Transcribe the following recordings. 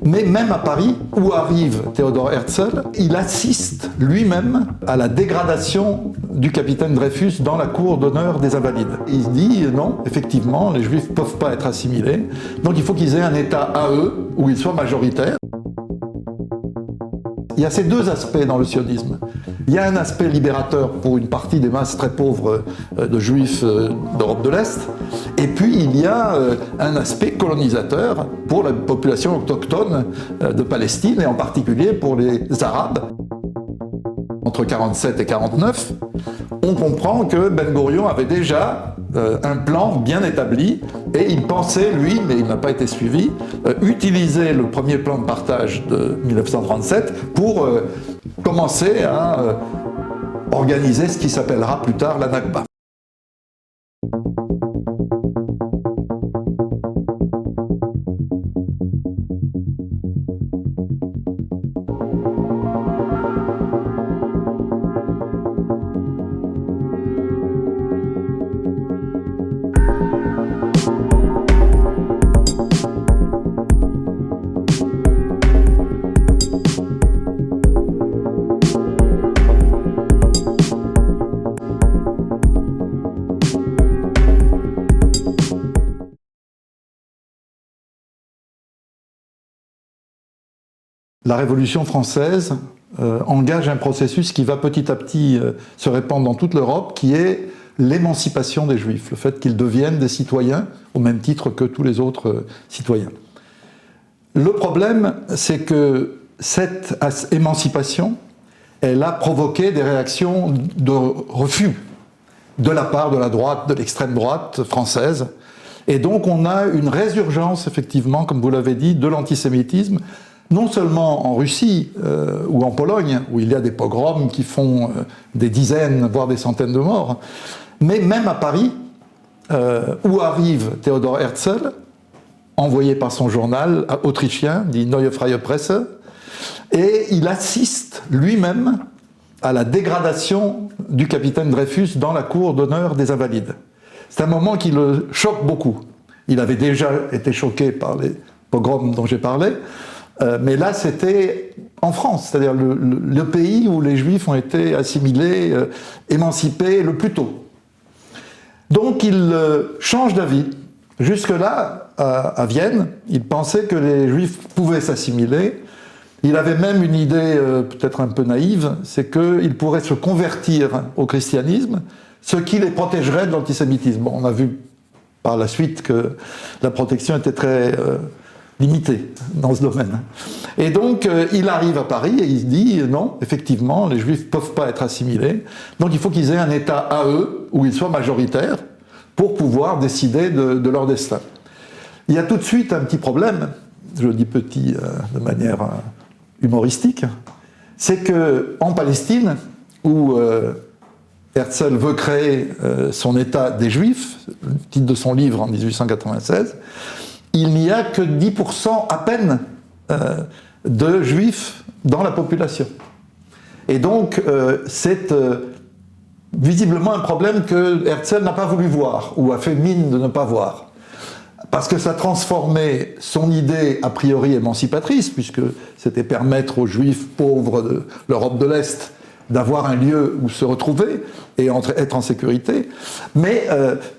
Mais même à Paris, où arrive Theodor Herzl, il assiste lui-même à la dégradation du capitaine Dreyfus dans la cour d'honneur des Invalides. Il se dit non, effectivement, les Juifs ne peuvent pas être assimilés, donc il faut qu'ils aient un État à eux, où ils soient majoritaires. Il y a ces deux aspects dans le sionisme. Il y a un aspect libérateur pour une partie des masses très pauvres de Juifs d'Europe de l'Est, et puis il y a un aspect colonisateur pour la population autochtone de Palestine, et en particulier pour les Arabes. Entre 1947 et 1949, on comprend que Ben Gourion avait déjà un plan bien établi, et il pensait, lui, mais il n'a pas été suivi, utiliser le premier plan de partage de 1937 pour commencer à organiser ce qui s'appellera plus tard la Nakba. La Révolution française engage un processus qui va petit à petit se répandre dans toute l'Europe, qui est l'émancipation des Juifs, le fait qu'ils deviennent des citoyens au même titre que tous les autres citoyens. Le problème, c'est que cette émancipation, elle a provoqué des réactions de refus de la part de la droite, de l'extrême droite française. Et donc on a une résurgence, effectivement, comme vous l'avez dit, de l'antisémitisme, non seulement en Russie ou en Pologne, où il y a des pogroms qui font des dizaines, voire des centaines de morts, mais même à Paris, où arrive Theodor Herzl, envoyé par son journal autrichien, dit Neue Freie Presse, et il assiste lui-même à la dégradation du capitaine Dreyfus dans la cour d'honneur des Invalides. C'est un moment qui le choque beaucoup. Il avait déjà été choqué par les pogroms dont j'ai parlé, mais là c'était en France, c'est-à-dire le pays où les Juifs ont été assimilés, émancipés le plus tôt. Donc il change d'avis. Jusque-là, à Vienne, il pensait que les Juifs pouvaient s'assimiler. Il avait même une idée peut-être un peu naïve, c'est qu'ils pourraient se convertir au christianisme, ce qui les protégerait de l'antisémitisme. Bon, on a vu par la suite que la protection était très limitée dans ce domaine. Et donc, il arrive à Paris et il se dit, non, effectivement, les Juifs ne peuvent pas être assimilés, donc il faut qu'ils aient un État à eux, où ils soient majoritaires, pour pouvoir décider de leur destin. Il y a tout de suite un petit problème, je dis petit de manière humoristique, c'est qu'en Palestine, où Herzl veut créer son État des Juifs, le titre de son livre en 1896, il n'y a que 10% à peine de Juifs dans la population. Et donc, c'est visiblement un problème que Herzl n'a pas voulu voir, ou a fait mine de ne pas voir. Parce que ça transformait son idée a priori émancipatrice, puisque c'était permettre aux Juifs pauvres de l'Europe de l'Est d'avoir un lieu où se retrouver et être en sécurité. Mais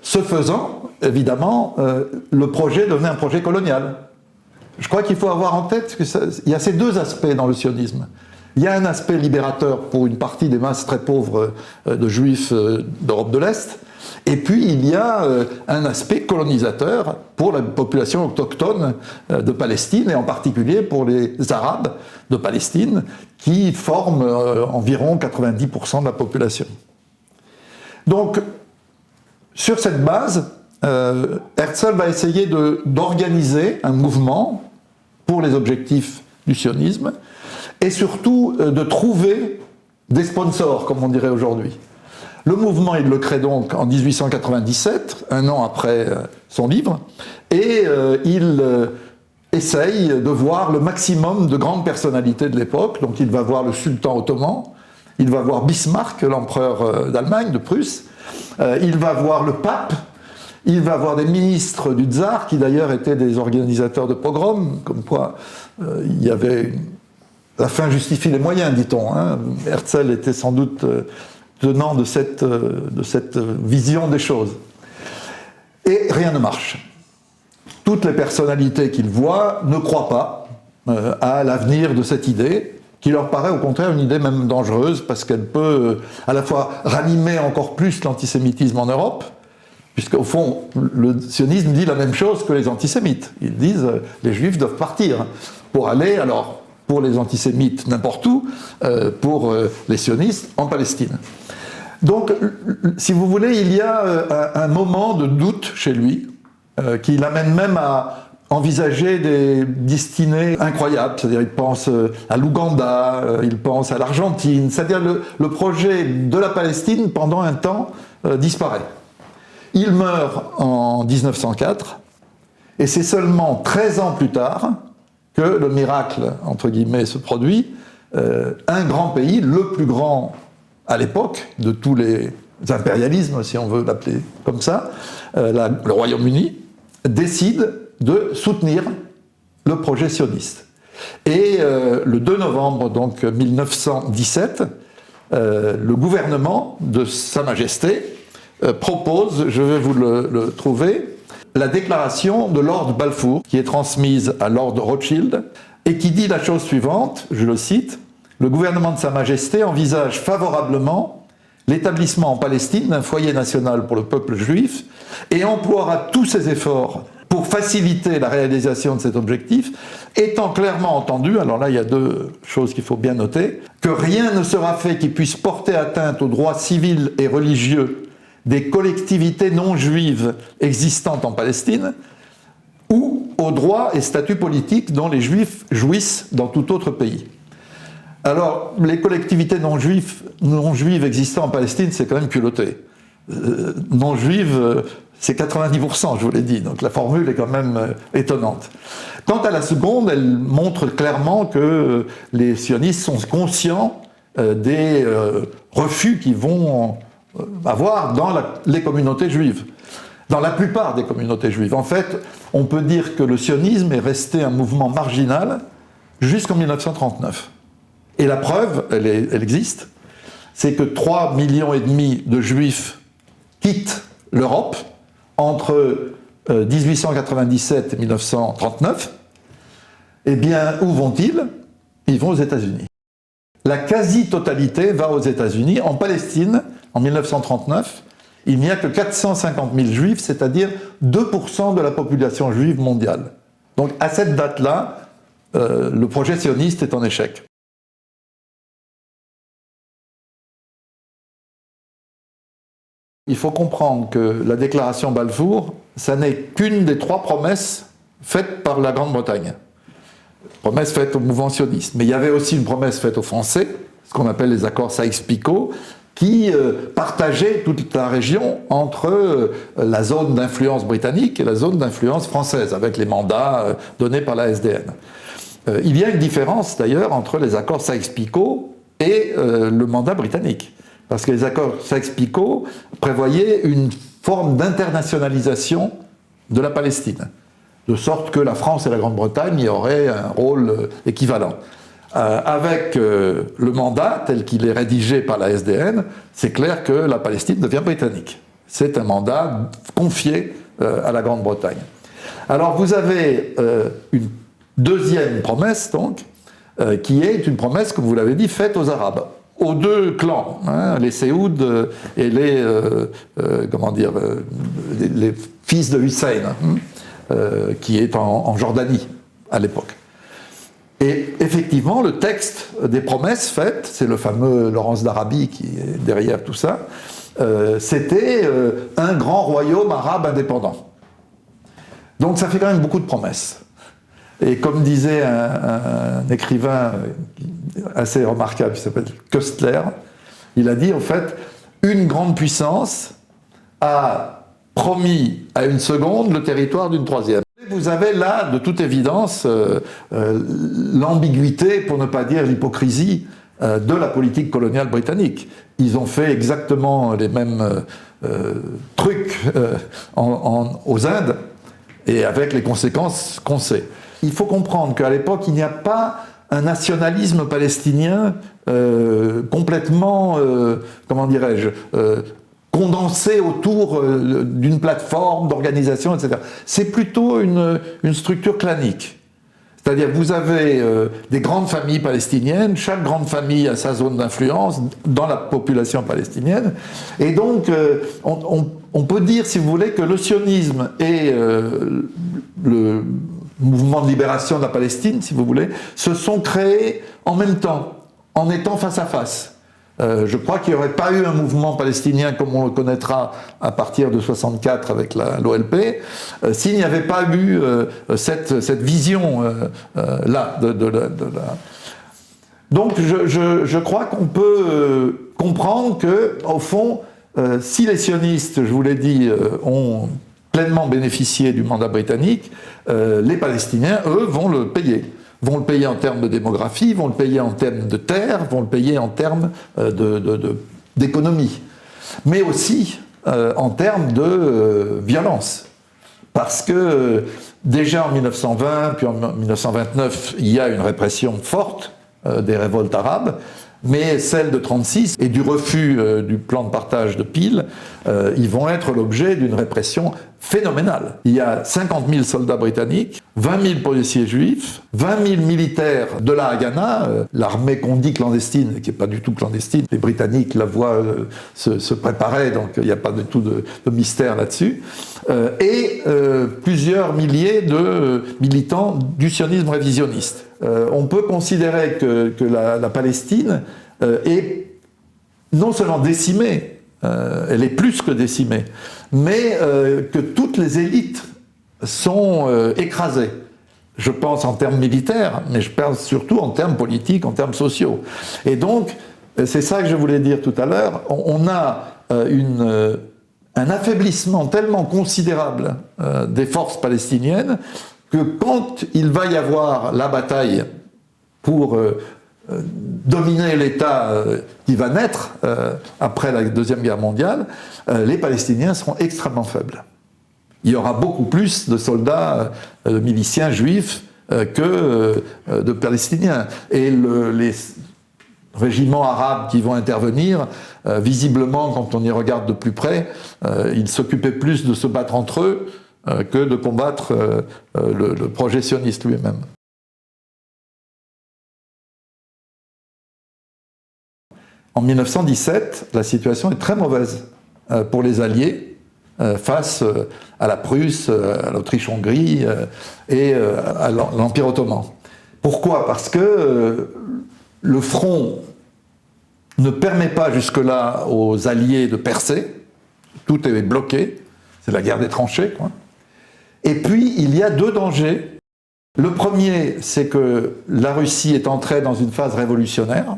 ce faisant, évidemment, le projet devenait un projet colonial. Je crois qu'il faut avoir en tête qu'il y a ces deux aspects dans le sionisme. Il y a un aspect libérateur pour une partie des masses très pauvres de Juifs d'Europe de l'Est, et puis il y a un aspect colonisateur pour la population autochtone de Palestine, et en particulier pour les Arabes de Palestine, qui forment environ 90% de la population. Donc, sur cette base, Herzl va essayer d'organiser un mouvement pour les objectifs du sionisme, et surtout de trouver des sponsors, comme on dirait aujourd'hui. Le mouvement, il le crée donc en 1897, un an après son livre, et il essaye de voir le maximum de grandes personnalités de l'époque. Donc il va voir le sultan ottoman, il va voir Bismarck, l'empereur d'Allemagne, de Prusse, il va voir le pape, Il va avoir des ministres du tsar, qui d'ailleurs étaient des organisateurs de pogroms, comme quoi il y avait... La fin justifie les moyens, dit-on. Hein. Herzl était sans doute tenant de cette vision des choses. Et rien ne marche. Toutes les personnalités qu'il voit ne croient pas à l'avenir de cette idée, qui leur paraît au contraire une idée même dangereuse, parce qu'elle peut à la fois ranimer encore plus l'antisémitisme en Europe, puisqu'au fond, le sionisme dit la même chose que les antisémites. Ils disent les juifs doivent partir pour aller, alors, pour les antisémites n'importe où, pour les sionistes en Palestine. Donc, si vous voulez, il y a un moment de doute chez lui, qui l'amène même à envisager des destinées incroyables, c'est-à-dire il pense à l'Ouganda, il pense à l'Argentine, c'est-à-dire le projet de la Palestine pendant un temps disparaît. Il meurt en 1904, et c'est seulement 13 ans plus tard que le miracle, entre guillemets, se produit. Un grand pays, le plus grand à l'époque de tous les impérialismes, si on veut l'appeler comme ça, le Royaume-Uni, décide de soutenir le projet sioniste. Et le 2 novembre donc, 1917, le gouvernement de Sa Majesté propose, je vais vous le trouver, la déclaration de Lord Balfour, qui est transmise à Lord Rothschild, et qui dit la chose suivante, je le cite, « Le gouvernement de Sa Majesté envisage favorablement l'établissement en Palestine d'un foyer national pour le peuple juif et emploiera tous ses efforts pour faciliter la réalisation de cet objectif, étant clairement entendu, alors là il y a deux choses qu'il faut bien noter, que rien ne sera fait qui puisse porter atteinte aux droits civils et religieux des collectivités non juives existantes en Palestine, ou aux droits et statuts politiques dont les juifs jouissent dans tout autre pays. » Alors, les collectivités non juives existant en Palestine, c'est quand même culotté. Non juives, c'est 90%, je vous l'ai dit, donc la formule est quand même étonnante. Quant à la seconde, elle montre clairement que les sionistes sont conscients des refus qu'ils vont avoir dans les communautés juives, dans la plupart des communautés juives. En fait, on peut dire que le sionisme est resté un mouvement marginal jusqu'en 1939. Et la preuve, elle existe, c'est que 3,5 millions de juifs quittent l'Europe entre 1897 et 1939. Eh bien, où vont-ils? Ils vont aux États-Unis. La quasi-totalité va aux États-Unis. En Palestine, en 1939, il n'y a que 450 000 juifs, c'est-à-dire 2% de la population juive mondiale. Donc à cette date-là, le projet sioniste est en échec. Il faut comprendre que la déclaration Balfour, ça n'est qu'une des 3 promesses faites par la Grande-Bretagne. Promesse faite au mouvement sioniste. Mais il y avait aussi une promesse faite aux Français, ce qu'on appelle les accords Sykes-Picot, qui partageaient toute la région entre la zone d'influence britannique et la zone d'influence française, avec les mandats donnés par la SDN. Il y a une différence d'ailleurs entre les accords Sykes-Picot et le mandat britannique. Parce que les accords Sykes-Picot prévoyaient une forme d'internationalisation de la Palestine, de sorte que la France et la Grande-Bretagne y auraient un rôle équivalent. Avec le mandat tel qu'il est rédigé par la SDN, c'est clair que la Palestine devient britannique. C'est un mandat confié à la Grande-Bretagne. Alors vous avez une deuxième promesse, donc, qui est une promesse, comme vous l'avez dit, faite aux Arabes, aux 2 clans, hein, les Séoud et les fils de Hussein, qui est en Jordanie à l'époque. Et effectivement, le texte des promesses faites, c'est le fameux Laurence d'Arabie qui est derrière tout ça, c'était un grand royaume arabe indépendant. Donc ça fait quand même beaucoup de promesses. Et comme disait un écrivain assez remarquable qui s'appelle Köstler, il a dit en fait, une grande puissance a promis à une seconde le territoire d'une troisième. Vous avez là, de toute évidence, l'ambiguïté, pour ne pas dire l'hypocrisie, de la politique coloniale britannique. Ils ont fait exactement les mêmes trucs aux Indes, et avec les conséquences qu'on sait. Il faut comprendre qu'à l'époque, il n'y a pas un nationalisme palestinien complètement, comment dirais-je, condensé autour d'une plateforme d'organisation, etc. C'est plutôt une structure clanique. C'est-à-dire que vous avez des grandes familles palestiniennes, chaque grande famille a sa zone d'influence dans la population palestinienne, et donc on peut dire, si vous voulez, que le sionisme et le mouvement de libération de la Palestine, si vous voulez, se sont créés en même temps, en étant face à face. Je crois qu'il n'y aurait pas eu un mouvement palestinien comme on le connaîtra à partir de 1964 avec l'OLP, s'il n'y avait pas eu cette vision là. Donc je crois qu'on peut comprendre que, au fond, si les sionistes, je vous l'ai dit, ont pleinement bénéficié du mandat britannique, les Palestiniens, eux, vont le payer. Vont le payer en termes de démographie, vont le payer en termes de terre, vont le payer en termes d'économie, mais aussi en termes de violence. Parce que déjà en 1920, puis en 1929, il y a une répression forte des révoltes arabes, mais celle de 1936 et du refus du plan de partage de Peel, ils vont être l'objet d'une répression phénoménale. Il y a 50 000 soldats britanniques, 20 000 policiers juifs, 20 000 militaires de la Haganah, l'armée qu'on dit clandestine, qui n'est pas du tout clandestine. Les Britanniques la voient se préparer, donc il n'y a pas du tout de mystère là-dessus. Et plusieurs milliers de militants du sionisme révisionniste. On peut considérer que la Palestine est non seulement décimée, elle est plus que décimée, mais que toutes les élites sont écrasées. Je pense en termes militaires, mais je pense surtout en termes politiques, en termes sociaux. Et donc, c'est ça que je voulais dire tout à l'heure, on a un affaiblissement tellement considérable des forces palestiniennes que quand il va y avoir la bataille pour dominer l'État qui va naître après la Deuxième Guerre mondiale, les Palestiniens seront extrêmement faibles. Il y aura beaucoup plus de soldats, de miliciens juifs que de Palestiniens. Et les régiments arabes qui vont intervenir, visiblement, quand on y regarde de plus près, ils s'occupaient plus de se battre entre eux que de combattre le projet sioniste lui-même. En 1917, la situation est très mauvaise pour les Alliés face à la Prusse, à l'Autriche-Hongrie et à l'Empire ottoman. Pourquoi? Parce que le front ne permet pas jusque-là aux Alliés de percer, tout est bloqué, c'est la guerre des tranchées, quoi. Et puis, il y a deux dangers. Le premier, c'est que la Russie est entrée dans une phase révolutionnaire,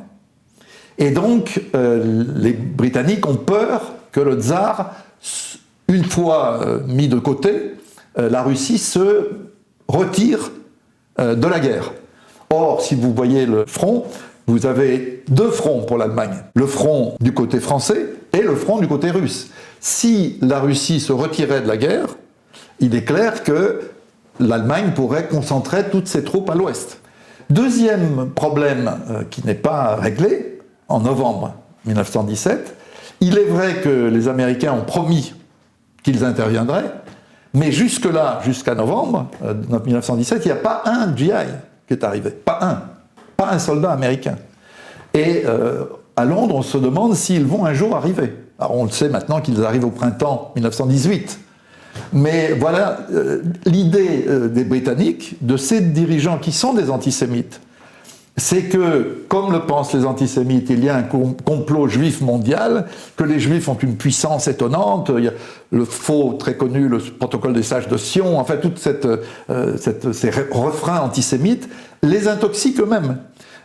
et donc les Britanniques ont peur que le tsar, une fois mis de côté, la Russie se retire de la guerre. Or, si vous voyez le front, vous avez deux fronts pour l'Allemagne. Le front du côté français et le front du côté russe. Si la Russie se retirait de la guerre, il est clair que l'Allemagne pourrait concentrer toutes ses troupes à l'ouest. Deuxième problème qui n'est pas réglé, en novembre 1917, il est vrai que les Américains ont promis qu'ils interviendraient, mais jusque-là, jusqu'à novembre 1917, il n'y a pas un GI qui est arrivé, pas un soldat américain. Et à Londres, on se demande s'ils vont un jour arriver. Alors on le sait maintenant qu'ils arrivent au printemps 1918. Mais voilà l'idée des Britanniques, de ces dirigeants qui sont des antisémites, c'est que, comme le pensent les antisémites, il y a un complot juif mondial, que les juifs ont une puissance étonnante, il y a le faux, très connu, le protocole des sages de Sion, enfin, tous ces refrains antisémites les intoxiquent eux-mêmes.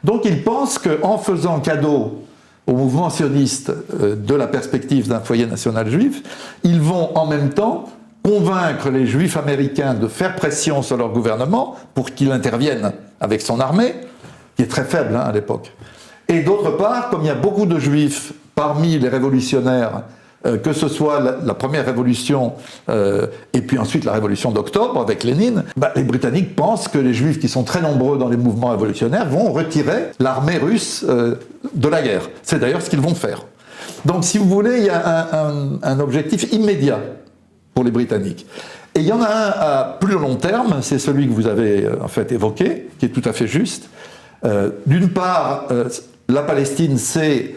Donc ils pensent qu'en faisant cadeau au mouvement sioniste de la perspective d'un foyer national juif, ils vont en même temps convaincre les juifs américains de faire pression sur leur gouvernement pour qu'il intervienne avec son armée, qui est très faible à l'époque, Et d'autre part, comme il y a beaucoup de juifs parmi les révolutionnaires, que ce soit la première révolution et puis ensuite la révolution d'octobre avec Lénine, les Britanniques pensent que les juifs qui sont très nombreux dans les mouvements révolutionnaires vont retirer l'armée russe de la guerre. C'est d'ailleurs ce qu'ils vont faire. Donc si vous voulez, il y a un objectif immédiat pour les Britanniques. Et il y en a un à plus long terme, c'est celui que vous avez en fait évoqué, qui est tout à fait juste. D'une part, la Palestine, c'est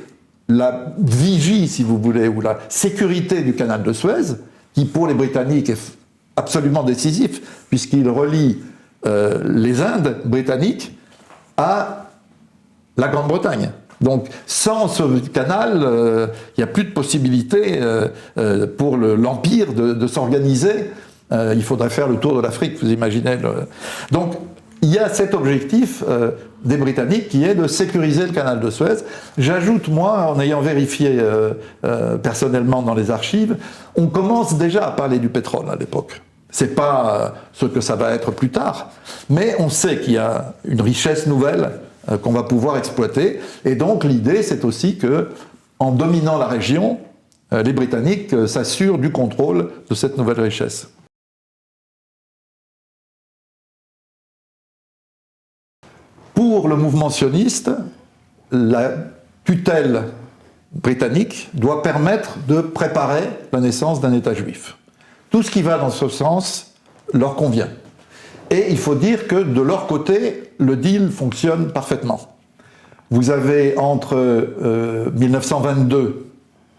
la vigie, si vous voulez, ou la sécurité du canal de Suez, qui pour les Britanniques est absolument décisif, puisqu'il relie les Indes britanniques à la Grande-Bretagne. Donc sans ce canal, il n'y a plus de possibilité pour l'Empire de s'organiser. Il faudrait faire le tour de l'Afrique, vous imaginez. Donc il y a cet objectif des Britanniques qui est de sécuriser le canal de Suez. J'ajoute, moi, en ayant vérifié personnellement dans les archives, on commence déjà à parler du pétrole à l'époque. C'est pas ce que ça va être plus tard, mais on sait qu'il y a une richesse nouvelle qu'on va pouvoir exploiter. Et donc l'idée, c'est aussi que, en dominant la région, les Britanniques s'assurent du contrôle de cette nouvelle richesse. Pour le mouvement sioniste, la tutelle britannique doit permettre de préparer la naissance d'un État juif. Tout ce qui va dans ce sens leur convient. Et il faut dire que de leur côté, le deal fonctionne parfaitement. Vous avez entre 1922,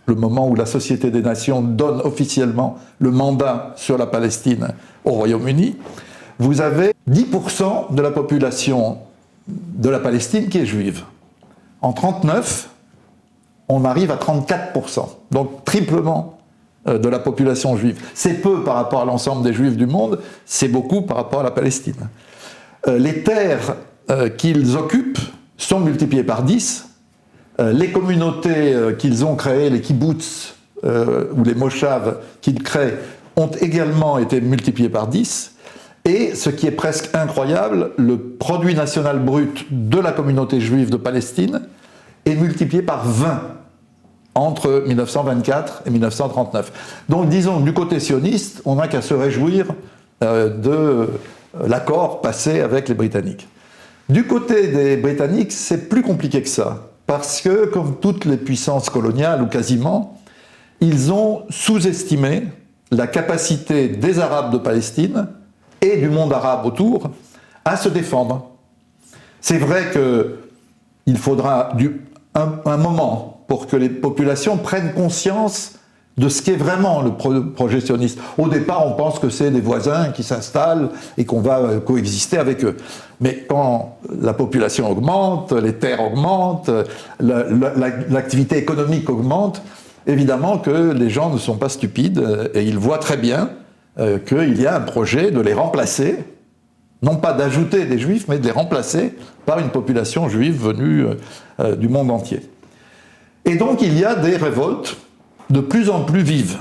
le moment où la Société des Nations donne officiellement le mandat sur la Palestine au Royaume-Uni, vous avez 10% de la population de la Palestine qui est juive. En 1939, on arrive à 34%, donc triplement de la population juive. C'est peu par rapport à l'ensemble des juifs du monde, c'est beaucoup par rapport à la Palestine. Les terres qu'ils occupent sont multipliées par 10. Les communautés qu'ils ont créées, les kibbutz ou les moshav qu'ils créent, ont également été multipliées par 10. Et ce qui est presque incroyable, le produit national brut de la communauté juive de Palestine est multiplié par 20 entre 1924 et 1939. Donc disons, du côté sioniste, on n'a qu'à se réjouir de l'accord passé avec les Britanniques. Du côté des Britanniques, c'est plus compliqué que ça, parce que, comme toutes les puissances coloniales, ou quasiment, ils ont sous-estimé la capacité des Arabes de Palestine et du monde arabe autour à se défendre. C'est vrai qu'il faudra un moment pour que les populations prennent conscience de ce qu'est vraiment le projet sioniste. Au départ, on pense que c'est des voisins qui s'installent et qu'on va coexister avec eux. Mais quand la population augmente, les terres augmentent, l'activité économique augmente, évidemment que les gens ne sont pas stupides et ils voient très bien qu'il y a un projet de les remplacer, non pas d'ajouter des juifs, mais de les remplacer par une population juive venue du monde entier. Et donc il y a des révoltes de plus en plus vives.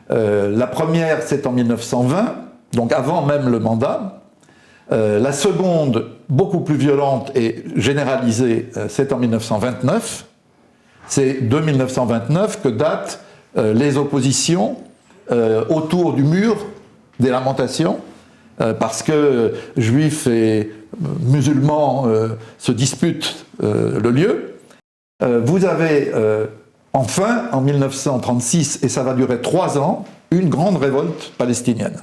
La première, c'est en 1920, donc avant même le mandat. La seconde, beaucoup plus violente et généralisée, c'est en 1929. C'est de 1929 que datent les oppositions autour du mur des lamentations, parce que juifs et musulmans se disputent le lieu. Vous avez enfin, en 1936, et ça va durer 3 ans, une grande révolte palestinienne,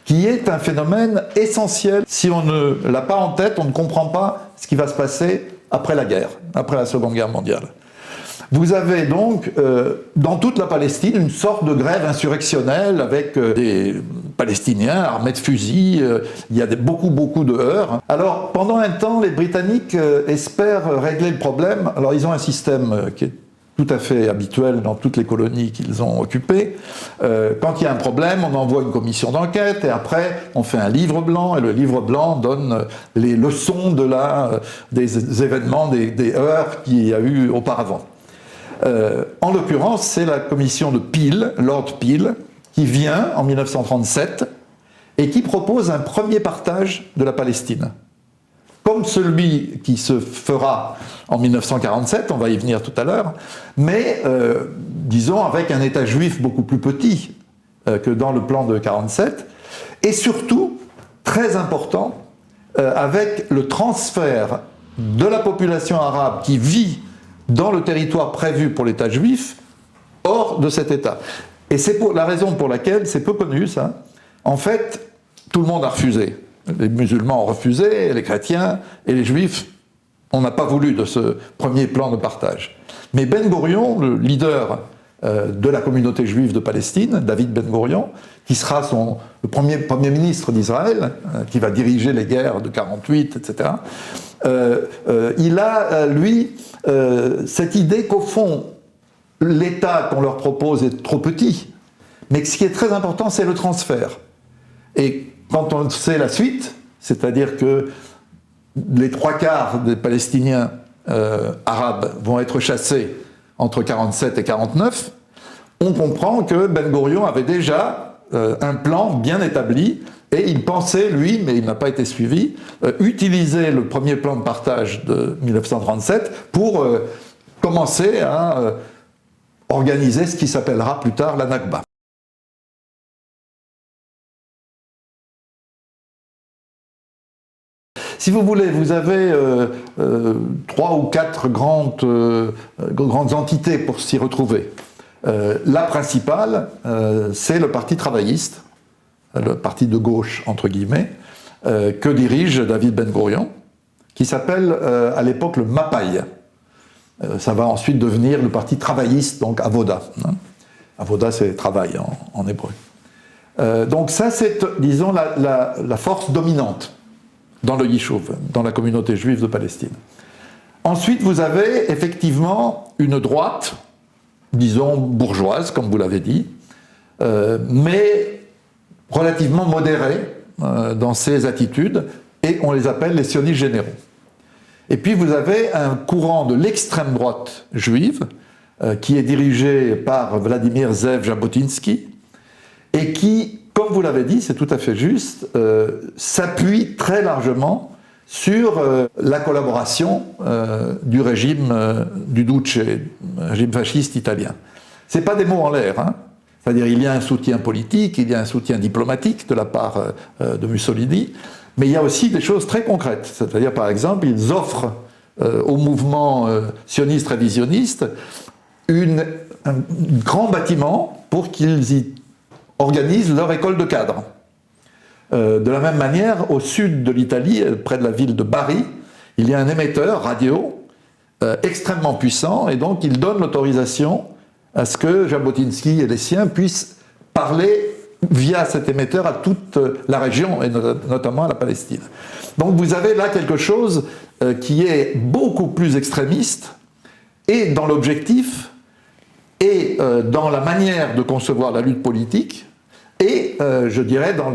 qui est un phénomène essentiel. Si on ne l'a pas en tête, on ne comprend pas ce qui va se passer après la guerre, après la Seconde Guerre mondiale. Vous avez donc, dans toute la Palestine, une sorte de grève insurrectionnelle avec des Palestiniens armés de fusils, il y a beaucoup de heurts. Alors, pendant un temps, les Britanniques espèrent régler le problème. Alors, ils ont un système qui est tout à fait habituel dans toutes les colonies qu'ils ont occupées. Quand il y a un problème, on envoie une commission d'enquête et après, on fait un livre blanc et le livre blanc donne les leçons des événements, des heurts qu'il y a eu auparavant. En l'occurrence, c'est la commission de Peel, Lord Peel, qui vient en 1937 et qui propose un premier partage de la Palestine. Comme comme celui qui se fera en 1947, on va y venir tout à l'heure, mais disons avec un État juif beaucoup plus petit que dans le plan de 47, et surtout, très important, avec le transfert de la population arabe qui vit dans le territoire prévu pour l'État juif, hors de cet État. Et c'est la raison pour laquelle, c'est peu connu ça, en fait, tout le monde a refusé. Les musulmans ont refusé, les chrétiens et les juifs, on n'a pas voulu de ce premier plan de partage. Mais Ben Gourion, le leader de la communauté juive de Palestine, David Ben Gourion, qui sera le premier ministre d'Israël, qui va diriger les guerres de 48, etc., il a, lui, cette idée qu'au fond, l'État qu'on leur propose est trop petit, mais ce qui est très important, c'est le transfert. Et quand on sait la suite, c'est-à-dire que les 3/4 des Palestiniens arabes vont être chassés entre 47 et 49, on comprend que Ben Gourion avait déjà un plan bien établi et il pensait, lui, mais il n'a pas été suivi, utiliser le premier plan de partage de 1937 pour commencer à organiser ce qui s'appellera plus tard la Nakba. Si vous voulez, vous avez 3 ou 4 grandes entités pour s'y retrouver. La principale, c'est le Parti travailliste, le parti de gauche, entre guillemets, que dirige David Ben Gourion, qui s'appelle à l'époque le Mapai. Ça va ensuite devenir le Parti travailliste, donc Avoda. Avoda, c'est travail en hébreu. Donc ça, c'est, disons, la force dominante dans le Yishuv, dans la communauté juive de Palestine. Ensuite, vous avez effectivement une droite, disons bourgeoise, comme vous l'avez dit, mais relativement modérée dans ses attitudes, et on les appelle les sionistes généraux. Et puis vous avez un courant de l'extrême droite juive, qui est dirigé par Vladimir Zev Jabotinsky, et qui, comme vous l'avez dit, c'est tout à fait juste, s'appuie très largement sur la collaboration du régime du Duce, régime fasciste italien. Ce n'est pas des mots en l'air, hein. C'est-à-dire il y a un soutien politique, il y a un soutien diplomatique de la part de Mussolini, mais il y a aussi des choses très concrètes. C'est-à-dire, par exemple, ils offrent au mouvement sioniste révisionniste un grand bâtiment pour qu'ils y organisent leur école de cadre. De la même manière, au sud de l'Italie, près de la ville de Bari, il y a un émetteur radio extrêmement puissant, et donc il donne l'autorisation à ce que Jabotinsky et les siens puissent parler via cet émetteur à toute la région, et notamment à la Palestine. Donc vous avez là quelque chose qui est beaucoup plus extrémiste, et dans l'objectif, et dans la manière de concevoir la lutte politique, et je dirais dans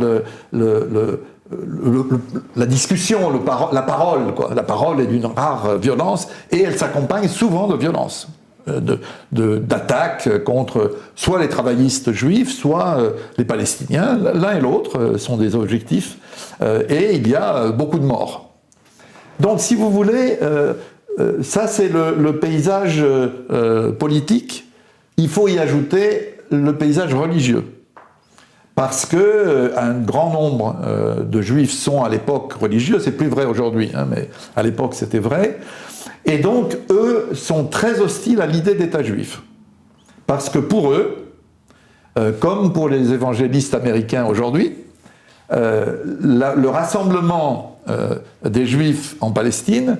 la discussion, la parole, quoi. La parole est d'une rare violence, et elle s'accompagne souvent de violence, d'attaques contre soit les travaillistes juifs, soit les Palestiniens. L'un et l'autre sont des objectifs, et il y a beaucoup de morts. Donc si vous voulez, ça c'est le paysage politique. Il faut y ajouter le paysage religieux. Parce qu'un grand nombre de juifs sont à l'époque religieux, c'est plus vrai aujourd'hui, hein, mais à l'époque c'était vrai, et donc eux sont très hostiles à l'idée d'État juif. Parce que pour eux, comme pour les évangélistes américains aujourd'hui, le rassemblement des juifs en Palestine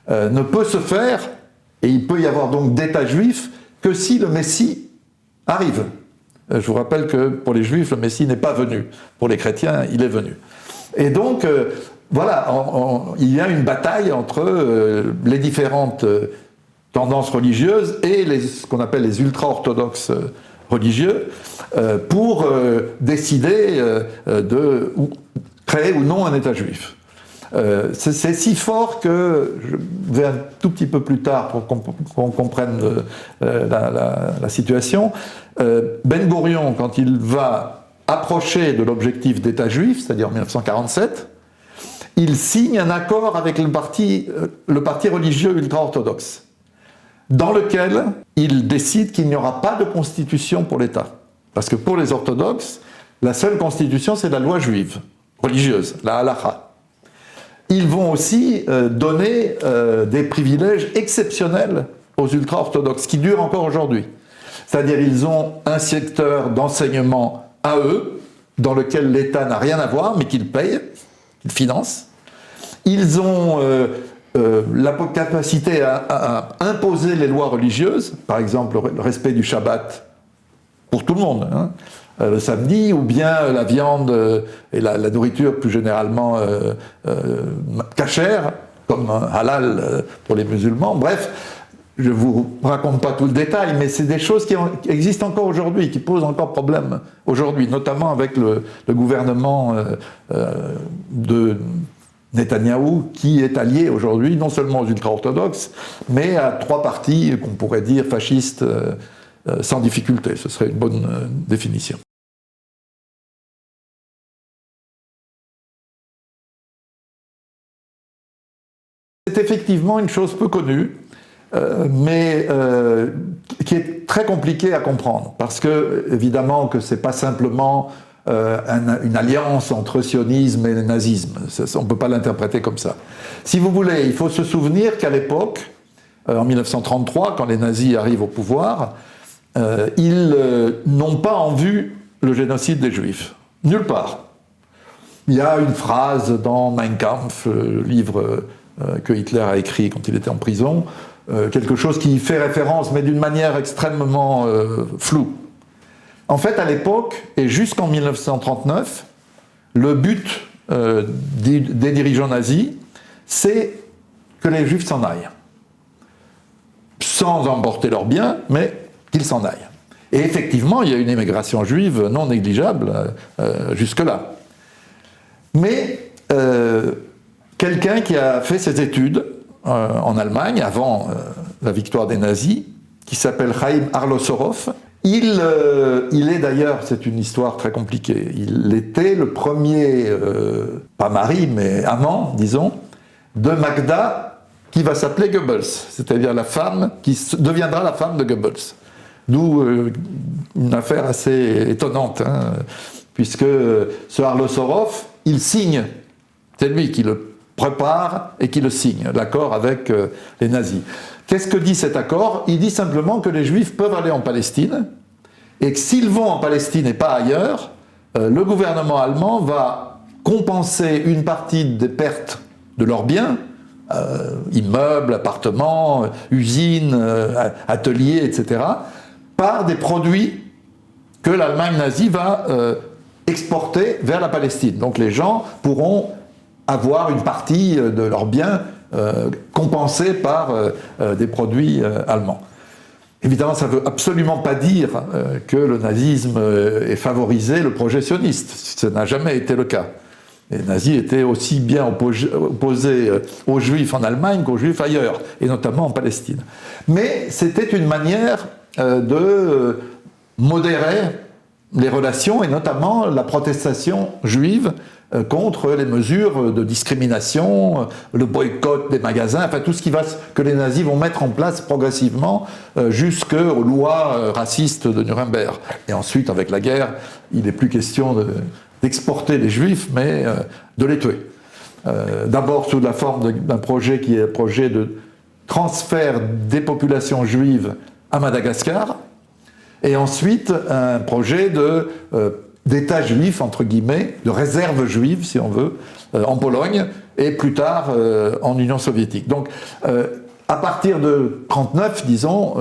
ne peut se faire, et il peut y avoir donc d'État juif, que si le Messie arrive. Je vous rappelle que pour les juifs, le Messie n'est pas venu. Pour les chrétiens, il est venu. Et donc, voilà, il y a une bataille entre les différentes tendances religieuses et ce qu'on appelle les ultra-orthodoxes religieux pour décider de créer ou non un État juif. C'est si fort que je vais un tout petit peu plus tard pour qu'on comprenne la situation. Ben Gourion, quand il va approcher de l'objectif d'État juif, c'est-à-dire en 1947, il signe un accord avec le parti religieux ultra-orthodoxe, dans lequel il décide qu'il n'y aura pas de constitution pour l'État. Parce que pour les orthodoxes, la seule constitution, c'est la loi juive, religieuse, la halakha. Ils vont aussi donner des privilèges exceptionnels aux ultra-orthodoxes, qui durent encore aujourd'hui. C'est-à-dire ils ont un secteur d'enseignement à eux, dans lequel l'État n'a rien à voir, mais qu'ils payent, qu'ils financent. Ils ont la capacité à imposer les lois religieuses, par exemple le respect du Shabbat pour tout le monde, hein, le samedi, ou bien la viande et la nourriture plus généralement cachère, comme halal pour les musulmans. Bref, je ne vous raconte pas tout le détail, mais c'est des choses qui existent encore aujourd'hui, qui posent encore problème aujourd'hui, notamment avec le gouvernement de Netanyahou, qui est allié aujourd'hui non seulement aux ultra-orthodoxes, mais à 3 partis qu'on pourrait dire fascistes sans difficulté. Ce serait une bonne définition. C'est effectivement une chose peu connue, mais qui est très compliquée à comprendre, parce que, évidemment, que c'est pas simplement une alliance entre sionisme et le nazisme. On ne peut pas l'interpréter comme ça. Si vous voulez, il faut se souvenir qu'à l'époque, en 1933, quand les nazis arrivent au pouvoir, ils n'ont pas en vue le génocide des Juifs. Nulle part. Il y a une phrase dans Mein Kampf, le livre que Hitler a écrit quand il était en prison, quelque chose qui fait référence, mais d'une manière extrêmement floue. En fait, à l'époque, et jusqu'en 1939, le but des dirigeants nazis, c'est que les Juifs s'en aillent. Sans emporter leurs biens, mais qu'ils s'en aillent. Et effectivement, il y a une émigration juive non négligeable jusque-là. Mais quelqu'un qui a fait ses études en Allemagne, avant la victoire des nazis, qui s'appelle Chaim Arlosorov, il est d'ailleurs, c'est une histoire très compliquée, il était le premier, pas mari, mais amant, disons, de Magda, qui va s'appeler Goebbels, c'est-à-dire la femme qui deviendra la femme de Goebbels. D'où une affaire assez étonnante, hein, puisque ce Arlosorov, il signe, c'est lui qui le prépare et qui le signe, l'accord avec les nazis. Qu'est-ce que dit cet accord? Il dit simplement que les Juifs peuvent aller en Palestine, et que s'ils vont en Palestine et pas ailleurs, le gouvernement allemand va compenser une partie des pertes de leurs biens, immeubles, appartements, usines, ateliers, etc., par des produits que l'Allemagne nazie va exporter vers la Palestine. Donc les gens pourront avoir une partie de leurs biens compensés par des produits allemands. Évidemment, ça ne veut absolument pas dire que le nazisme ait favorisé le projet sioniste. Ça n'a jamais été le cas. Les nazis étaient aussi bien opposés aux Juifs en Allemagne qu'aux Juifs ailleurs, et notamment en Palestine. Mais c'était une manière de modérer les relations, et notamment la protestation juive contre les mesures de discrimination, le boycott des magasins, enfin tout ce que les nazis vont mettre en place progressivement jusqu'aux lois racistes de Nuremberg. Et ensuite, avec la guerre, il n'est plus question d'exporter les juifs, mais de les tuer. D'abord sous la forme d'un projet qui est un projet de transfert des populations juives à Madagascar, et ensuite un projet d'État juif, entre guillemets, de réserve juive, si on veut, en Pologne, et plus tard en Union soviétique. Donc, à partir de 1939, disons,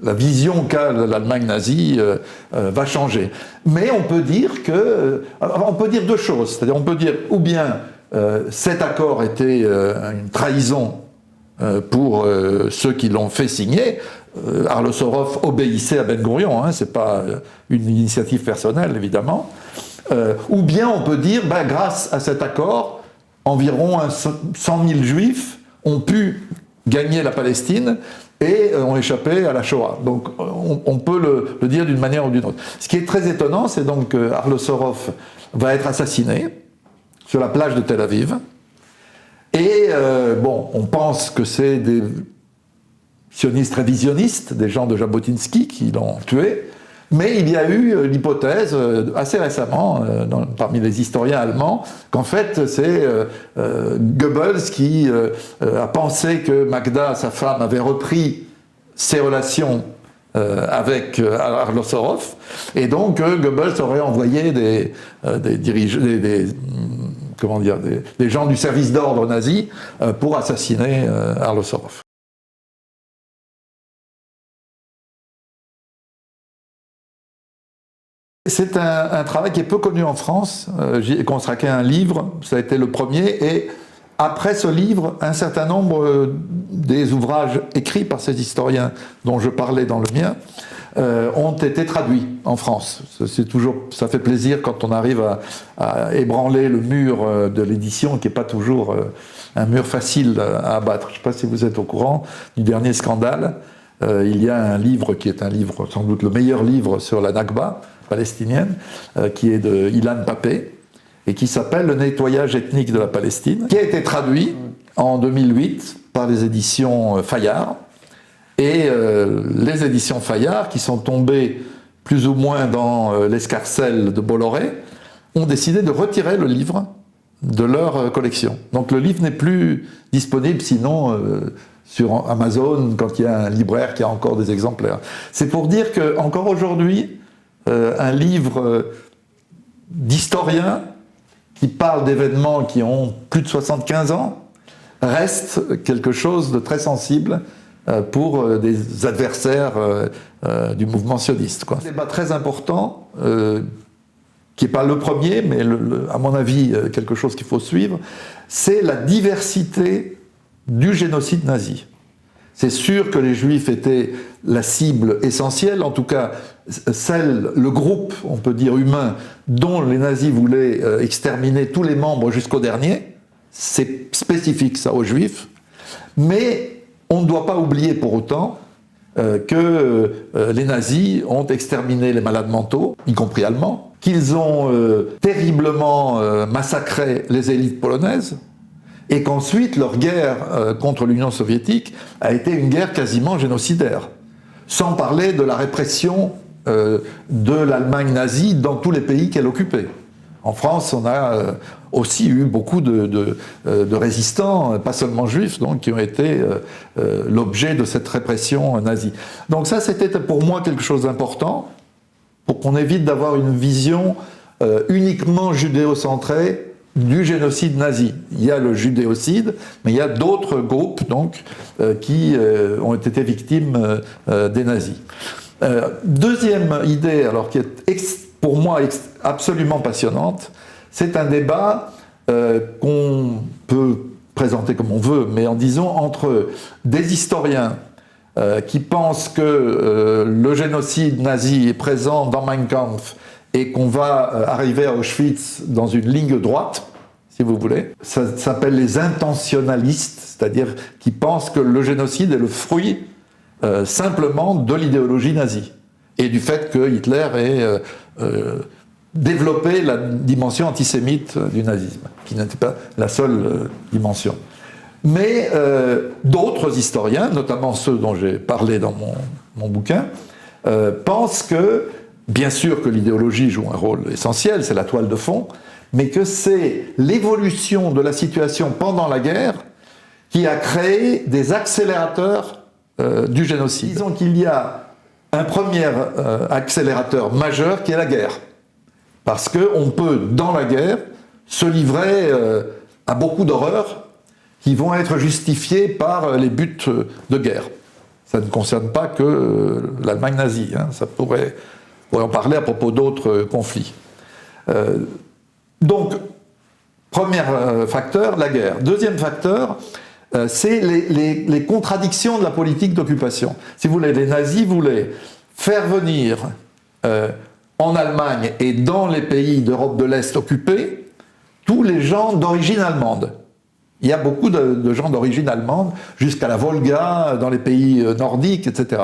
la vision qu'a l'Allemagne nazie va changer. Mais on peut dire deux choses. C'est-à-dire, on peut dire, ou bien cet accord était une trahison pour ceux qui l'ont fait signer. Arlosorov obéissait à Ben Gourion, hein, c'est pas une initiative personnelle évidemment, ou bien on peut dire, grâce à cet accord, environ 100 000 juifs ont pu gagner la Palestine et ont échappé à la Shoah. Donc on peut le dire d'une manière ou d'une autre. Ce qui est très étonnant, c'est donc que Arlosorov va être assassiné sur la plage de Tel Aviv. Et bon, on pense que c'est des sionistes révisionnistes, des gens de Jabotinsky qui l'ont tué, mais il y a eu l'hypothèse assez récemment parmi les historiens allemands qu'en fait c'est Goebbels qui a pensé que Magda, sa femme, avait repris ses relations avec Arlosorov, et donc Goebbels aurait envoyé des gens du service d'ordre nazi pour assassiner Arlosorov. C'est un travail qui est peu connu en France. J'ai consacré un livre, ça a été le premier, et après ce livre, un certain nombre des ouvrages écrits par ces historiens dont je parlais dans le mien ont été traduits en France. Ça fait plaisir quand on arrive à ébranler le mur de l'édition, qui n'est pas toujours un mur facile à abattre. Je ne sais pas si vous êtes au courant du dernier scandale. Il y a un livre qui est un livre, sans doute le meilleur livre sur la Nakba palestinienne, qui est de Ilan Pappé, et qui s'appelle « Le nettoyage ethnique de la Palestine », qui a été traduit en 2008 par les éditions Fayard. Et les éditions Fayard, qui sont tombées plus ou moins dans l'escarcelle de Bolloré, ont décidé de retirer le livre de leur collection. Donc le livre n'est plus disponible, sinon sur Amazon, quand il y a un libraire qui a encore des exemplaires. C'est pour dire qu'encore aujourd'hui, un livre d'historien qui parle d'événements qui ont plus de 75 ans reste quelque chose de très sensible pour des adversaires du mouvement sioniste. Un débat très important, qui n'est pas le premier, mais à mon avis quelque chose qu'il faut suivre, c'est la diversité du génocide nazi. C'est sûr que les Juifs étaient la cible essentielle, en tout cas le groupe, on peut dire humain, dont les nazis voulaient exterminer tous les membres jusqu'au dernier. C'est spécifique ça aux Juifs, mais on ne doit pas oublier pour autant que les nazis ont exterminé les malades mentaux, y compris allemands, qu'ils ont terriblement massacré les élites polonaises, et qu'ensuite leur guerre contre l'Union soviétique a été une guerre quasiment génocidaire, sans parler de la répression de l'Allemagne nazie dans tous les pays qu'elle occupait. En France, on a aussi eu beaucoup de résistants, pas seulement juifs, donc, qui ont été l'objet de cette répression nazie. Donc ça, c'était pour moi quelque chose d'important, pour qu'on évite d'avoir une vision uniquement judéocentrée du génocide nazi. Il y a le judéocide, mais il y a d'autres groupes donc, qui ont été victimes des nazis. Deuxième idée, alors qui est pour moi absolument passionnante, c'est un débat qu'on peut présenter comme on veut, mais en disant entre des historiens qui pensent que le génocide nazi est présent dans Mein Kampf et qu'on va arriver à Auschwitz dans une ligne droite, si vous voulez. Ça s'appelle les intentionnalistes, c'est-à-dire qui pensent que le génocide est le fruit simplement de l'idéologie nazie et du fait que Hitler ait développé la dimension antisémite du nazisme, qui n'était pas la seule dimension. Mais d'autres historiens, notamment ceux dont j'ai parlé dans mon bouquin, pensent que, bien sûr que l'idéologie joue un rôle essentiel, c'est la toile de fond, mais que c'est l'évolution de la situation pendant la guerre qui a créé des accélérateurs du génocide. Disons qu'il y a un premier accélérateur majeur qui est la guerre. Parce qu'on peut, dans la guerre, se livrer à beaucoup d'horreurs qui vont être justifiées par les buts de guerre. Ça ne concerne pas que l'Allemagne nazie, hein. Ça on pourrait en parler à propos d'autres conflits. Donc, premier facteur, la guerre. Deuxième facteur, c'est les contradictions de la politique d'occupation. Si vous voulez, les nazis voulaient faire venir en Allemagne et dans les pays d'Europe de l'Est occupés tous les gens d'origine allemande. Il y a beaucoup de gens d'origine allemande, jusqu'à la Volga, dans les pays nordiques, etc.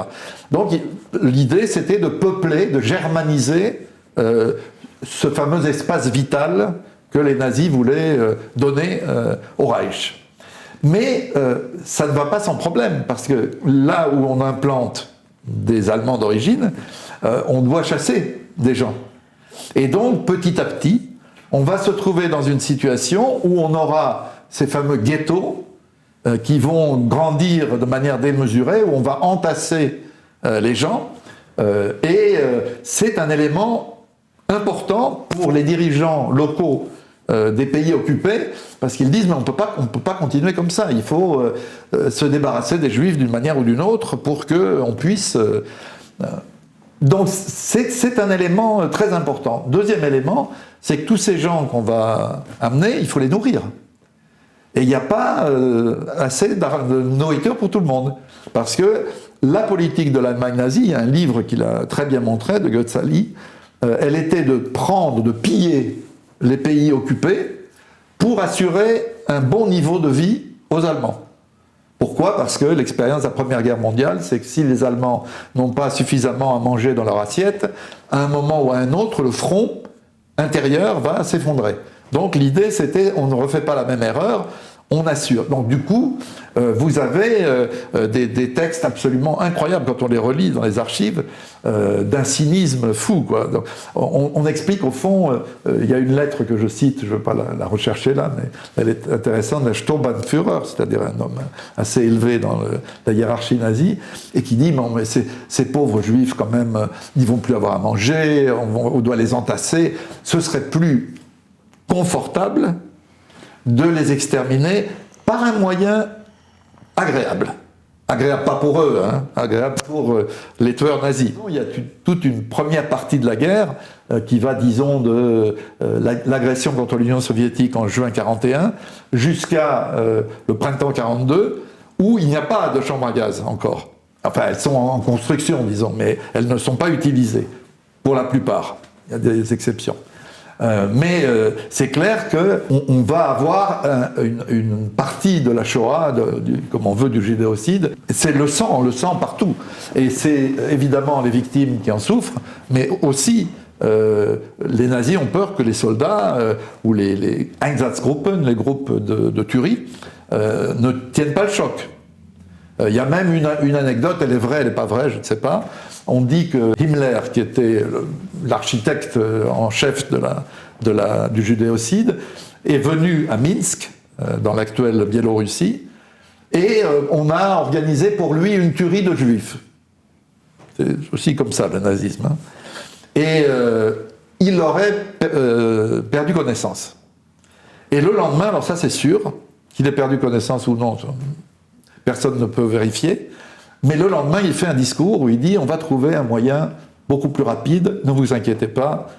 Donc l'idée, c'était de peupler, de germaniser ce fameux espace vital que les nazis voulaient donner au Reich. Mais ça ne va pas sans problème, parce que là où on implante des Allemands d'origine, on doit chasser des gens. Et donc, petit à petit, on va se trouver dans une situation où on aura ces fameux ghettos qui vont grandir de manière démesurée, où on va entasser les gens. C'est un élément important pour les dirigeants locaux des pays occupés, parce qu'ils disent mais on peut pas continuer comme ça, il faut se débarrasser des Juifs d'une manière ou d'une autre pour qu'on puisse... Donc c'est un élément très important. Deuxième élément, c'est que tous ces gens qu'on va amener, il faut les nourrir. Et il n'y a pas assez de nourriture pour tout le monde. Parce que la politique de l'Allemagne nazie, il y a un livre qu'il a très bien montré, de Goetzali, elle était de piller les pays occupés pour assurer un bon niveau de vie aux Allemands. Pourquoi? Parce que l'expérience de la Première Guerre mondiale, c'est que si les Allemands n'ont pas suffisamment à manger dans leur assiette, à un moment ou à un autre, le front intérieur va s'effondrer. Donc l'idée, c'était, on ne refait pas la même erreur, on assure. Donc du coup, vous avez des textes absolument incroyables quand on les relit dans les archives, d'un cynisme fou, quoi. Donc, on explique au fond, il y a une lettre que je cite, je ne veux pas la rechercher là, mais elle est intéressante, d'un Sturmbannführer, c'est-à-dire un homme assez élevé dans la hiérarchie nazie, et qui dit, mais ces pauvres juifs quand même, ils ne vont plus avoir à manger, on doit les entasser, ce serait plus confortable de les exterminer par un moyen agréable. Agréable pas pour eux, hein, agréable pour les tueurs nazis. Il y a toute une première partie de la guerre qui va, disons, de l'agression contre l'Union soviétique en juin 1941 jusqu'à le printemps 1942, où il n'y a pas de chambres à gaz encore. Enfin, elles sont en construction, disons, mais elles ne sont pas utilisées, pour la plupart. Il y a des exceptions. Mais c'est clair qu'on va avoir une partie de la Shoah, comme on veut, du génocide. C'est le sang, on le sent partout. Et c'est évidemment les victimes qui en souffrent, mais aussi les nazis ont peur que les soldats ou les Einsatzgruppen, les groupes de tuerie, ne tiennent pas le choc. Il y a même une anecdote, elle est vraie, elle n'est pas vraie, je ne sais pas. On dit que Himmler, qui était l'architecte en chef du judéocide, est venu à Minsk, dans l'actuelle Biélorussie, et on a organisé pour lui une tuerie de juifs. C'est aussi comme ça le nazisme. Hein. Et il aurait perdu connaissance. Et le lendemain, alors ça c'est sûr, qu'il ait perdu connaissance ou non, personne ne peut vérifier, mais le lendemain, il fait un discours où il dit « on va trouver un moyen beaucoup plus rapide, ne vous inquiétez pas,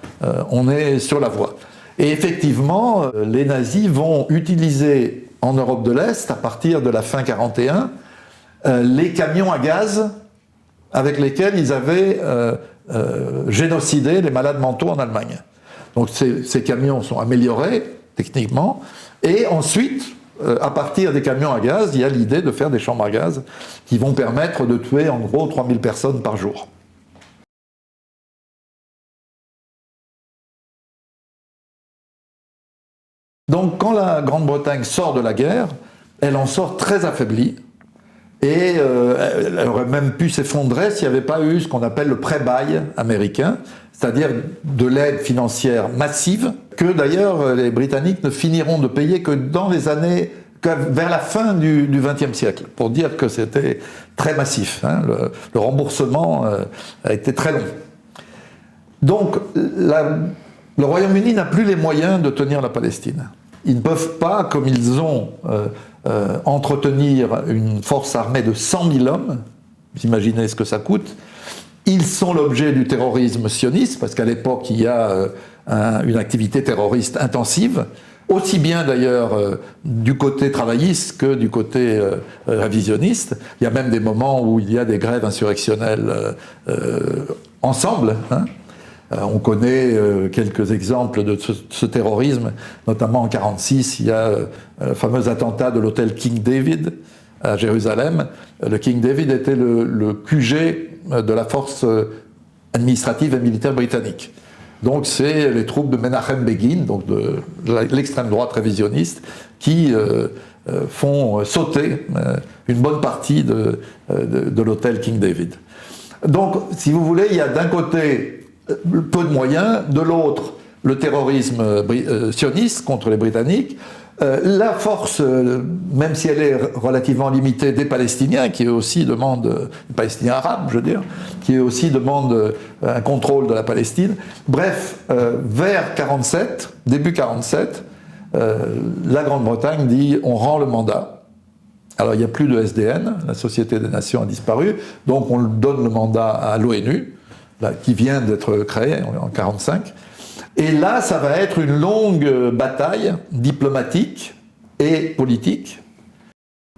on est sur la voie ». Et effectivement, les nazis vont utiliser en Europe de l'Est, à partir de la fin 1941, les camions à gaz avec lesquels ils avaient génocidé les malades mentaux en Allemagne. Donc ces camions sont améliorés techniquement, et ensuite, à partir des camions à gaz, il y a l'idée de faire des chambres à gaz qui vont permettre de tuer en gros 3000 personnes par jour. Donc quand la Grande-Bretagne sort de la guerre, elle en sort très affaiblie, et elle aurait même pu s'effondrer s'il n'y avait pas eu ce qu'on appelle le pré-bail américain, c'est-à-dire de l'aide financière massive, que d'ailleurs les Britanniques ne finiront de payer que dans les années, vers la fin du XXe siècle, pour dire que c'était très massif. Hein, le remboursement a été très long. Donc le Royaume-Uni n'a plus les moyens de tenir la Palestine. Ils ne peuvent pas, comme ils ont, entretenir une force armée de 100 000 hommes, vous imaginez ce que ça coûte. Ils sont l'objet du terrorisme sioniste, parce qu'à l'époque, il y a une activité terroriste intensive, aussi bien d'ailleurs du côté travailliste que du côté révisionniste. Il y a même des moments où il y a des grèves insurrectionnelles ensemble. Hein. On connaît quelques exemples de ce terrorisme, notamment en 1946, il y a le fameux attentat de l'hôtel King David à Jérusalem. Le King David était le QG de la force administrative et militaire britannique. Donc c'est les troupes de Menachem Begin, donc de l'extrême droite révisionniste, qui font sauter une bonne partie de l'hôtel King David. Donc, si vous voulez, il y a d'un côté peu de moyens, de l'autre le terrorisme sioniste contre les Britanniques, la force, même si elle est relativement limitée, des Palestiniens, qui eux aussi demandent, les Palestiniens arabes, je veux dire, qui eux aussi demandent un contrôle de la Palestine. Bref, vers 47, début 47, la Grande-Bretagne dit on rend le mandat. Alors il n'y a plus de SDN, la Société des Nations a disparu, donc on donne le mandat à l'ONU, qui vient d'être créée en 1945. Et là, ça va être une longue bataille diplomatique et politique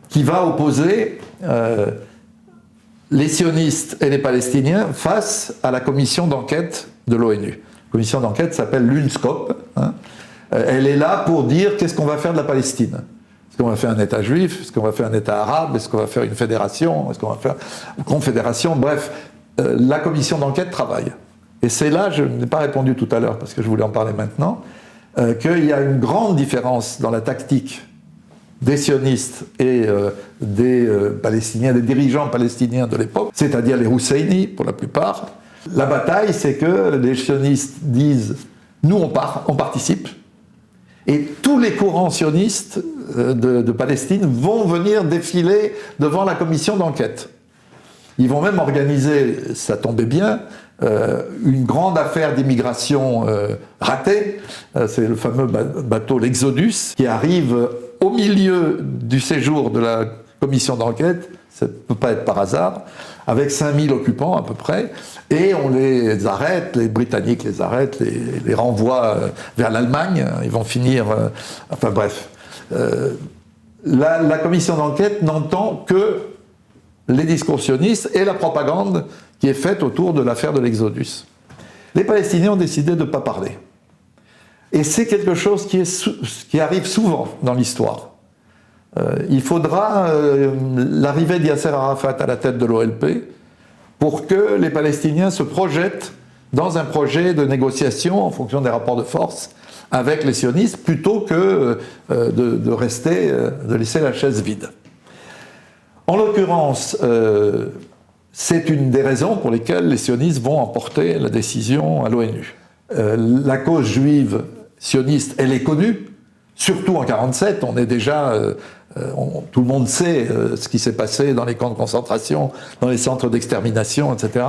qui va opposer les sionistes et les Palestiniens face à la commission d'enquête de l'ONU. La commission d'enquête s'appelle l'UNSCOP. Hein. Elle est là pour dire qu'est-ce qu'on va faire de la Palestine. Est-ce qu'on va faire un État juif? Est-ce qu'on va faire un État arabe? Est-ce qu'on va faire une fédération? Est-ce qu'on va faire une confédération? Bref, la commission d'enquête travaille. Et c'est là, je n'ai pas répondu tout à l'heure parce que je voulais en parler maintenant, qu'il y a une grande différence dans la tactique des sionistes et des Palestiniens, des dirigeants palestiniens de l'époque, c'est-à-dire les Husseini pour la plupart. La bataille, c'est que les sionistes disent « nous on participe », et tous les courants sionistes de Palestine vont venir défiler devant la commission d'enquête. Ils vont même organiser, ça tombait bien, une grande affaire d'immigration ratée. C'est le fameux bateau l'Exodus qui arrive au milieu du séjour de la commission d'enquête, ça ne peut pas être par hasard, avec 5000 occupants à peu près, et on les arrête, les Britanniques les arrêtent, les renvoient vers l'Allemagne, ils vont finir... enfin bref. La commission d'enquête n'entend que les discours sionistes et la propagande qui est faite autour de l'affaire de l'Exodus. Les Palestiniens ont décidé de ne pas parler. Et c'est quelque chose qui arrive souvent dans l'histoire. Il faudra l'arrivée d'Yasser Arafat à la tête de l'OLP pour que les Palestiniens se projettent dans un projet de négociation en fonction des rapports de force avec les sionistes, plutôt que de rester, de laisser la chaise vide. En l'occurrence, c'est une des raisons pour lesquelles les sionistes vont emporter la décision à l'ONU. La cause juive sioniste, elle est connue, surtout en 1947, on est déjà... tout le monde sait ce qui s'est passé dans les camps de concentration, dans les centres d'extermination, etc.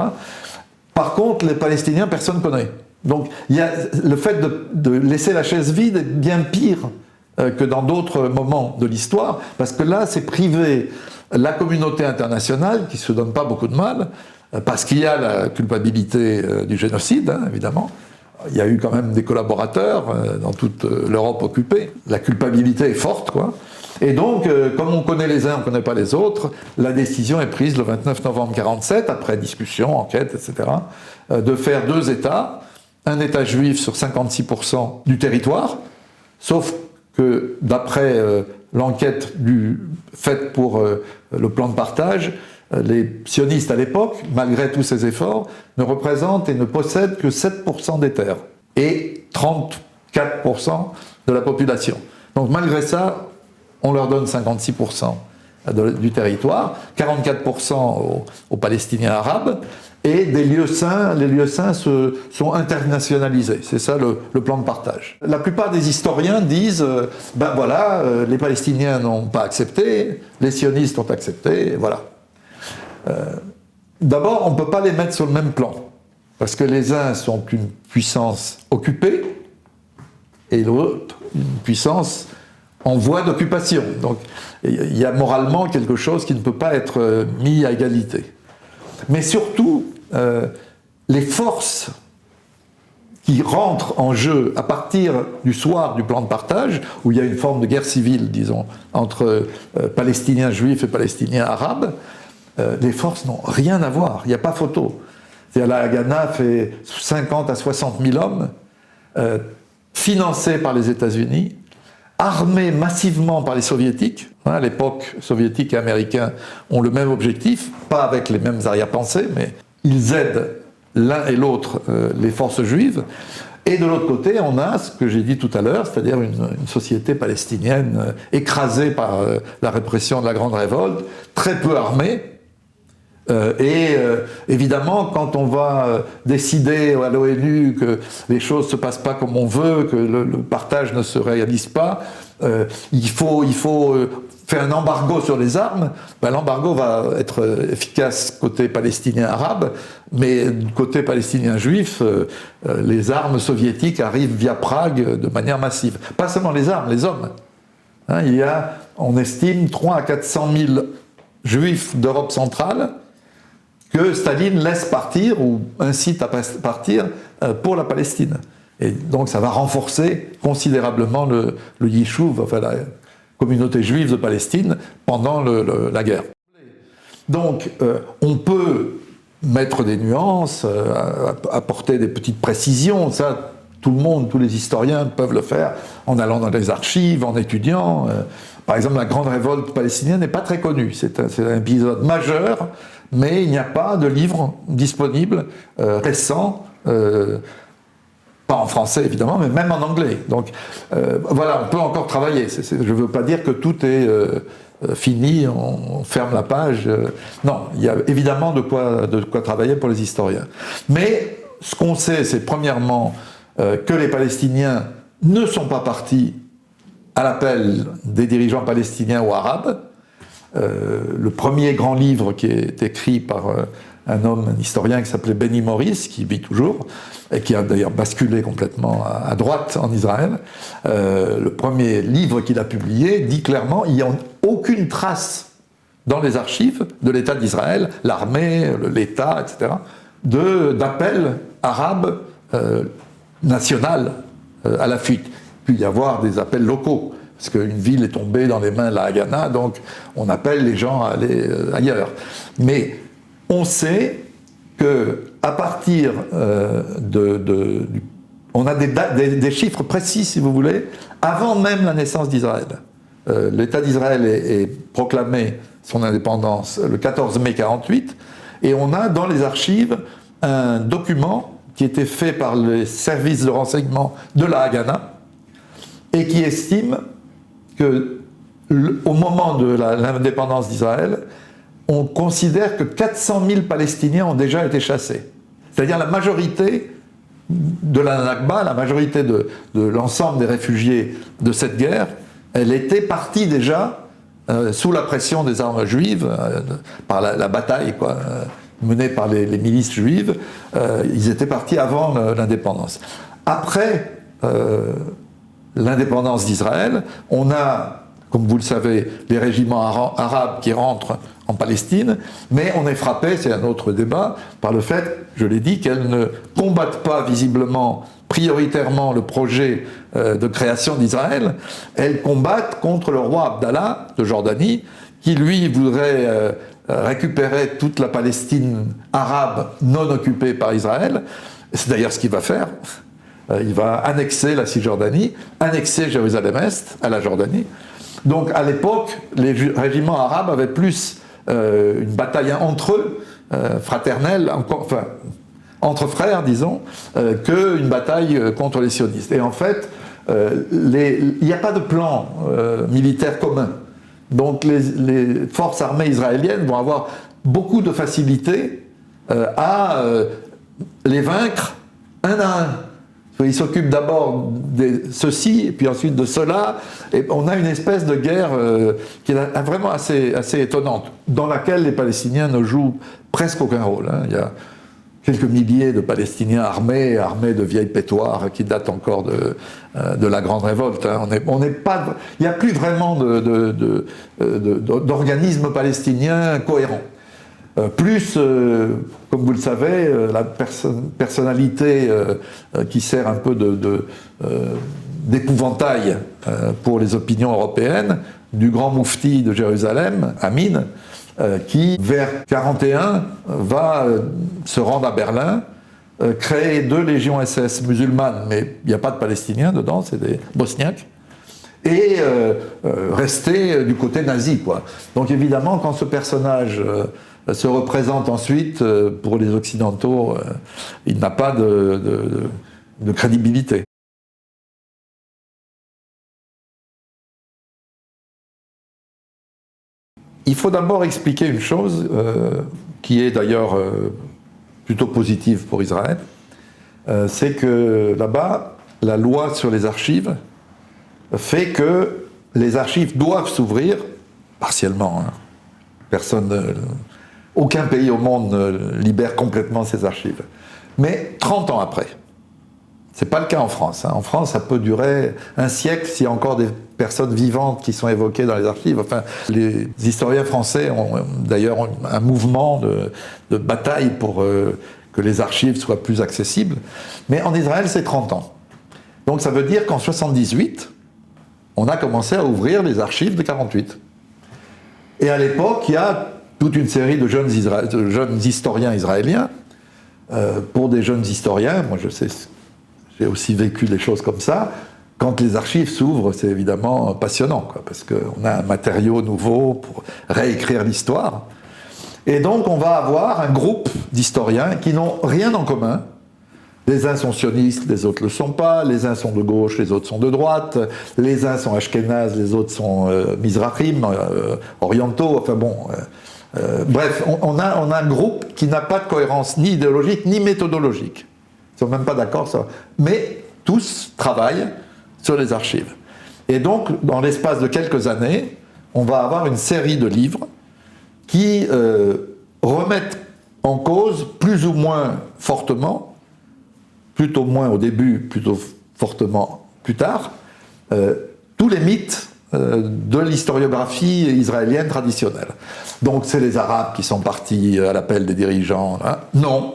Par contre, les Palestiniens, personne ne connaît. Donc, le fait de laisser la chaise vide est bien pire que dans d'autres moments de l'histoire, parce que là, c'est privé la communauté internationale, qui ne se donne pas beaucoup de mal, parce qu'il y a la culpabilité du génocide, hein, évidemment. Il y a eu quand même des collaborateurs dans toute l'Europe occupée. La culpabilité est forte, quoi. Et donc, comme on connaît les uns, on ne connaît pas les autres, la décision est prise le 29 novembre 1947, après discussion, enquête, etc., de faire 2 États, un État juif sur 56% du territoire, sauf que d'après l'enquête faite pour le plan de partage, les sionistes à l'époque, malgré tous ces efforts, ne représentent et ne possèdent que 7% des terres et 34% de la population. Donc malgré ça, on leur donne 56% du territoire, 44% aux Palestiniens arabes, et des lieux saints, les lieux saints sont internationalisés. C'est ça le plan de partage. La plupart des historiens disent, ben voilà, les Palestiniens n'ont pas accepté, les sionistes ont accepté, voilà. D'abord, on ne peut pas les mettre sur le même plan, parce que les uns sont une puissance occupée, et l'autre, une puissance en voie d'occupation. Donc, il y a moralement quelque chose qui ne peut pas être mis à égalité. Mais surtout, les forces qui rentrent en jeu à partir du soir du plan de partage, où il y a une forme de guerre civile, disons, entre Palestiniens juifs et Palestiniens arabes, les forces n'ont rien à voir, il n'y a pas photo. C'est-à-dire la Haganah fait 50 à 60 000 hommes, financés par les États-Unis, armés massivement par les soviétiques. À l'époque, soviétiques et américains ont le même objectif, pas avec les mêmes arrière-pensées, mais ils aident l'un et l'autre les forces juives. Et de l'autre côté, on a ce que j'ai dit tout à l'heure, c'est-à-dire une société palestinienne écrasée par la répression de la Grande Révolte, très peu armée. Évidemment, quand on va décider à l'ONU que les choses ne se passent pas comme on veut, que le partage ne se réalise pas, il faut faire un embargo sur les armes. Ben, l'embargo va être efficace côté palestinien-arabe, mais côté palestinien-juif, les armes soviétiques arrivent via Prague de manière massive. Pas seulement les armes, les hommes. Hein, on estime 300 à 400 000 juifs d'Europe centrale que Staline laisse partir ou incite à partir pour la Palestine. Et donc ça va renforcer considérablement le Yishuv, enfin la communauté juive de Palestine, pendant la guerre. Donc on peut mettre des nuances, apporter des petites précisions, ça tout le monde, tous les historiens peuvent le faire en allant dans les archives, en étudiant. Par exemple, la Grande Révolte palestinienne n'est pas très connue, c'est un épisode majeur, mais il n'y a pas de livre disponible récent, pas en français évidemment, mais même en anglais. Donc voilà, on peut encore travailler. Je ne veux pas dire que tout est fini, on ferme la page. Non, il y a évidemment de quoi travailler pour les historiens. Mais ce qu'on sait, c'est premièrement que les Palestiniens ne sont pas partis à l'appel des dirigeants palestiniens ou arabes. Le premier grand livre qui est écrit par un historien qui s'appelait Benny Morris, qui vit toujours, et qui a d'ailleurs basculé complètement à droite en Israël, le premier livre qu'il a publié dit clairement qu'il n'y a aucune trace dans les archives de l'État d'Israël, l'armée, l'État, etc., d'appel arabe national à la fuite. Il peut y avoir des appels locaux, parce qu'une ville est tombée dans les mains de la Haganah, donc on appelle les gens à aller ailleurs. Mais on sait qu'à partir on a des chiffres précis, si vous voulez, avant même la naissance d'Israël. L'État d'Israël est proclamé son indépendance le 14 mai 1948, et on a dans les archives un document qui était fait par les services de renseignement de la Haganah, et qui estime qu'au moment de l'indépendance d'Israël, on considère que 400 000 Palestiniens ont déjà été chassés. C'est-à-dire la majorité de la Nakba, la majorité de l'ensemble des réfugiés de cette guerre, elle était partie déjà sous la pression des armes juives, par la bataille menée par les milices juives. Ils étaient partis avant l'indépendance. Après l'indépendance d'Israël, on a, comme vous le savez, les régiments arabes qui rentrent en Palestine, mais on est frappé, c'est un autre débat, par le fait, je l'ai dit, qu'elles ne combattent pas visiblement prioritairement le projet de création d'Israël, elles combattent contre le roi Abdallah de Jordanie, qui lui voudrait récupérer toute la Palestine arabe non occupée par Israël. C'est d'ailleurs ce qu'il va faire. Il va annexer la Cisjordanie, annexer Jérusalem-Est à la Jordanie. Donc à l'époque, les régiments arabes avaient plus une bataille entre eux, fraternelle, enfin entre frères, disons, qu'une bataille contre les sionistes. Et en fait, il n'y a pas de plan militaire commun. Donc les forces armées israéliennes vont avoir beaucoup de facilité à les vaincre un à un. Ils s'occupent d'abord de ceci, et puis ensuite de cela, et on a une espèce de guerre qui est vraiment assez étonnante, dans laquelle les Palestiniens ne jouent presque aucun rôle. Il y a quelques milliers de Palestiniens armés de vieilles pétoires qui datent encore de la Grande Révolte. On n'est pas, il n'y a plus vraiment d'organisme palestinien cohérent. Plus, comme vous le savez, la personnalité qui sert un peu d'épouvantail pour les opinions européennes, du grand moufti de Jérusalem, Amin, qui, vers 1941, va se rendre à Berlin, créer 2 légions SS musulmanes, mais il n'y a pas de Palestiniens dedans, c'est des Bosniaques, et rester du côté nazi, quoi. Donc évidemment, quand ce personnage se représente ensuite, pour les Occidentaux, il n'a pas de crédibilité. Il faut d'abord expliquer une chose qui est d'ailleurs plutôt positive pour Israël, c'est que là-bas, la loi sur les archives fait que les archives doivent s'ouvrir partiellement. Aucun pays au monde ne libère complètement ses archives. Mais 30 ans après. Ce n'est pas le cas en France. En France, ça peut durer un siècle s'il y a encore des personnes vivantes qui sont évoquées dans les archives. Enfin, les historiens français ont d'ailleurs un mouvement de bataille pour que les archives soient plus accessibles. Mais en Israël, c'est 30 ans. Donc ça veut dire qu'en 78, on a commencé à ouvrir les archives de 48. Et à l'époque, il y a toute une série de jeunes historiens israéliens. Pour des jeunes historiens, moi je sais, j'ai aussi vécu des choses comme ça, quand les archives s'ouvrent, c'est évidemment passionnant, parce qu'on a un matériau nouveau pour réécrire l'histoire. Et donc on va avoir un groupe d'historiens qui n'ont rien en commun. Les uns sont sionistes, les autres ne le sont pas, les uns sont de gauche, les autres sont de droite, les uns sont ashkénazes, les autres sont mizrahim, orientaux, enfin bon... bref, on a un groupe qui n'a pas de cohérence ni idéologique ni méthodologique. Ils ne sont même pas d'accord, mais tous travaillent sur les archives. Et donc, dans l'espace de quelques années, on va avoir une série de livres qui remettent en cause plus ou moins fortement, plutôt moins au début, plutôt fortement plus tard, tous les mythes de l'historiographie israélienne traditionnelle. Donc c'est les Arabes qui sont partis à l'appel des dirigeants. Hein. Non,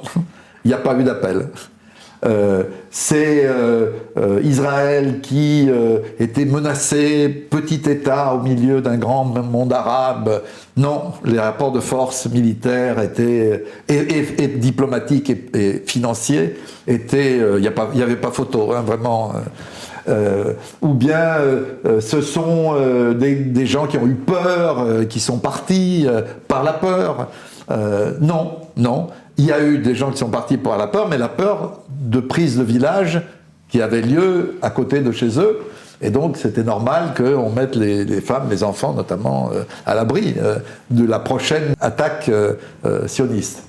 il n'y a pas eu d'appel. C'est Israël qui était menacé, petit État au milieu d'un grand monde arabe. Non, les rapports de force militaires étaient, et diplomatiques et financiers étaient, il n'y avait pas photo, hein, vraiment. Ou bien ce sont des gens qui ont eu peur, qui sont partis par la peur. Non, non. Il y a eu des gens qui sont partis par la peur, mais la peur de prise de village qui avait lieu à côté de chez eux. Et donc c'était normal qu'on mette les femmes, les enfants notamment, à l'abri de la prochaine attaque sioniste.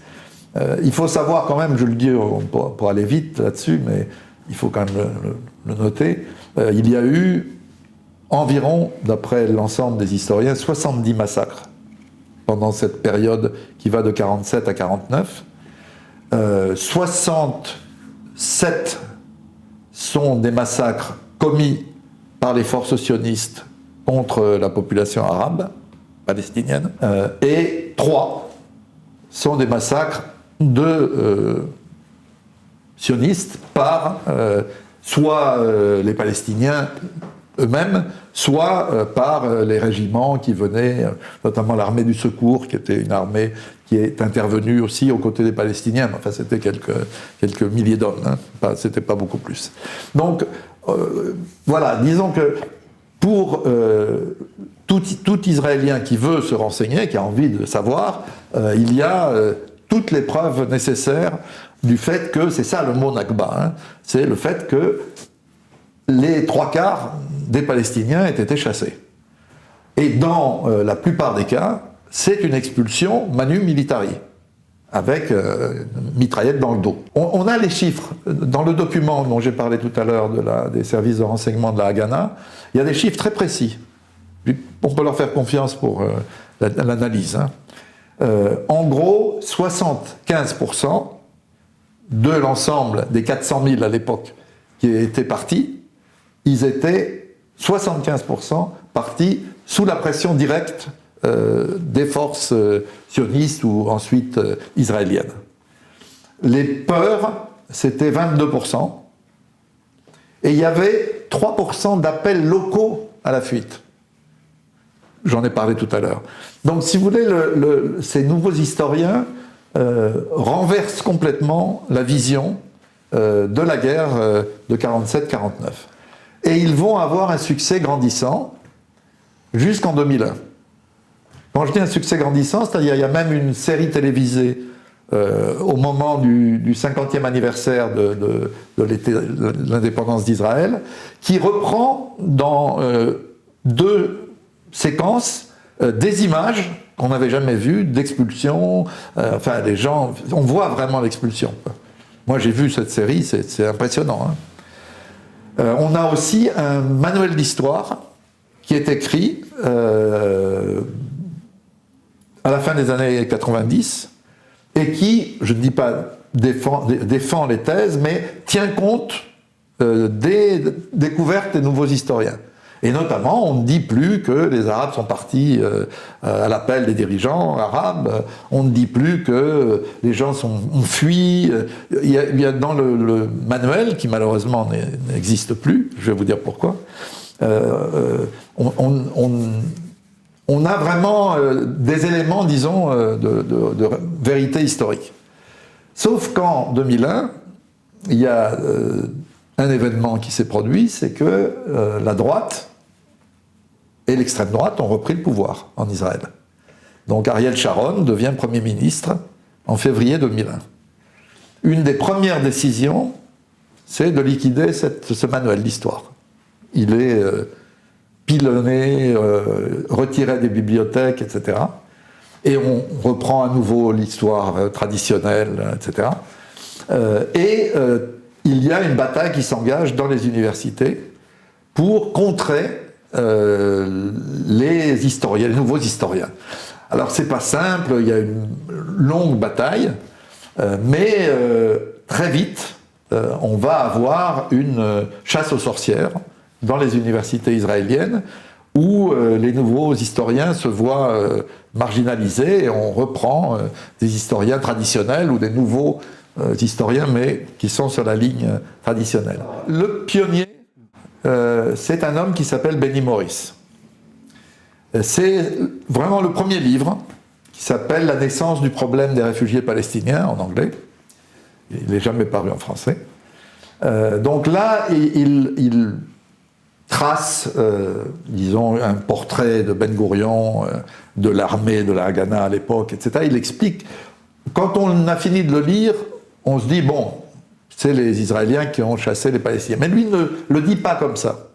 Il faut savoir quand même, je le dis pour aller vite là-dessus, mais il faut quand même le noter, il y a eu environ, d'après l'ensemble des historiens, 70 massacres pendant cette période qui va de 47 à 49. 67 sont des massacres commis par les forces sionistes contre la population arabe, palestinienne, et 3 sont des massacres de sionistes par soit les Palestiniens eux-mêmes, soit par les régiments qui venaient, notamment l'armée du secours, qui était une armée qui est intervenue aussi aux côtés des Palestiniens. Enfin, c'était quelques milliers d'hommes, hein. C'était pas beaucoup plus. Donc, voilà, disons que pour tout Israélien qui veut se renseigner, qui a envie de savoir, il y a toutes les preuves nécessaires du fait que, c'est ça le mot Nakba, hein, c'est le fait que les 3/4 des Palestiniens aient été chassés. Et dans la plupart des cas, c'est une expulsion manu militari, avec une mitraillette dans le dos. On a les chiffres. Dans le document dont j'ai parlé tout à l'heure des services de renseignement de la Haganah, il y a des chiffres très précis. On peut leur faire confiance pour l'analyse. Hein. En gros, 75% de l'ensemble des 400 000 à l'époque qui étaient partis, ils étaient 75% partis sous la pression directe des forces sionistes ou ensuite israéliennes. Les peurs, c'était 22%, et il y avait 3% d'appels locaux à la fuite. J'en ai parlé tout à l'heure. Donc, si vous voulez, ces nouveaux historiens renversent complètement la vision de la guerre de 47-49. Et ils vont avoir un succès grandissant jusqu'en 2001. Quand je dis un succès grandissant, c'est-à-dire il y a même une série télévisée au moment du 50e anniversaire de l'indépendance d'Israël, qui reprend dans 2 séquences des images qu'on n'avait jamais vues d'expulsion. Enfin, les gens, on voit vraiment l'expulsion. Moi, j'ai vu cette série, c'est impressionnant. On a aussi un manuel d'histoire qui est écrit à la fin des années 90 et qui, je ne dis pas défend les thèses, mais tient compte des découvertes des nouveaux historiens. Et notamment, on ne dit plus que les Arabes sont partis à l'appel des dirigeants arabes, on ne dit plus que les gens ont fui. Il y a dans le manuel, qui malheureusement n'existe plus, je vais vous dire pourquoi, on a vraiment des éléments, disons, de vérité historique. Sauf qu'en 2001, il y a un événement qui s'est produit, c'est que la droite et l'extrême droite ont repris le pouvoir en Israël. Donc Ariel Sharon devient Premier ministre en février 2001. Une des premières décisions, c'est de liquider ce manuel d'histoire. Il est pilonné, retiré des bibliothèques, etc. Et on reprend à nouveau l'histoire traditionnelle, etc. Il y a une bataille qui s'engage dans les universités pour contrer les historiens, les nouveaux historiens. Alors c'est pas simple, il y a une longue bataille, mais très vite, on va avoir une chasse aux sorcières dans les universités israéliennes où les nouveaux historiens se voient marginalisés et on reprend des historiens traditionnels ou des nouveaux historiens, mais qui sont sur la ligne traditionnelle. Le pionnier, c'est un homme qui s'appelle Benny Morris. C'est vraiment le premier livre qui s'appelle « La naissance du problème des réfugiés palestiniens » en anglais. Il n'est jamais paru en français. Donc là, il trace, disons, un portrait de Ben Gourion, de l'armée de la Haganah à l'époque, etc. Il explique. Quand on a fini de le lire, on se dit, bon, c'est les Israéliens qui ont chassé les Palestiniens. Mais lui ne le dit pas comme ça.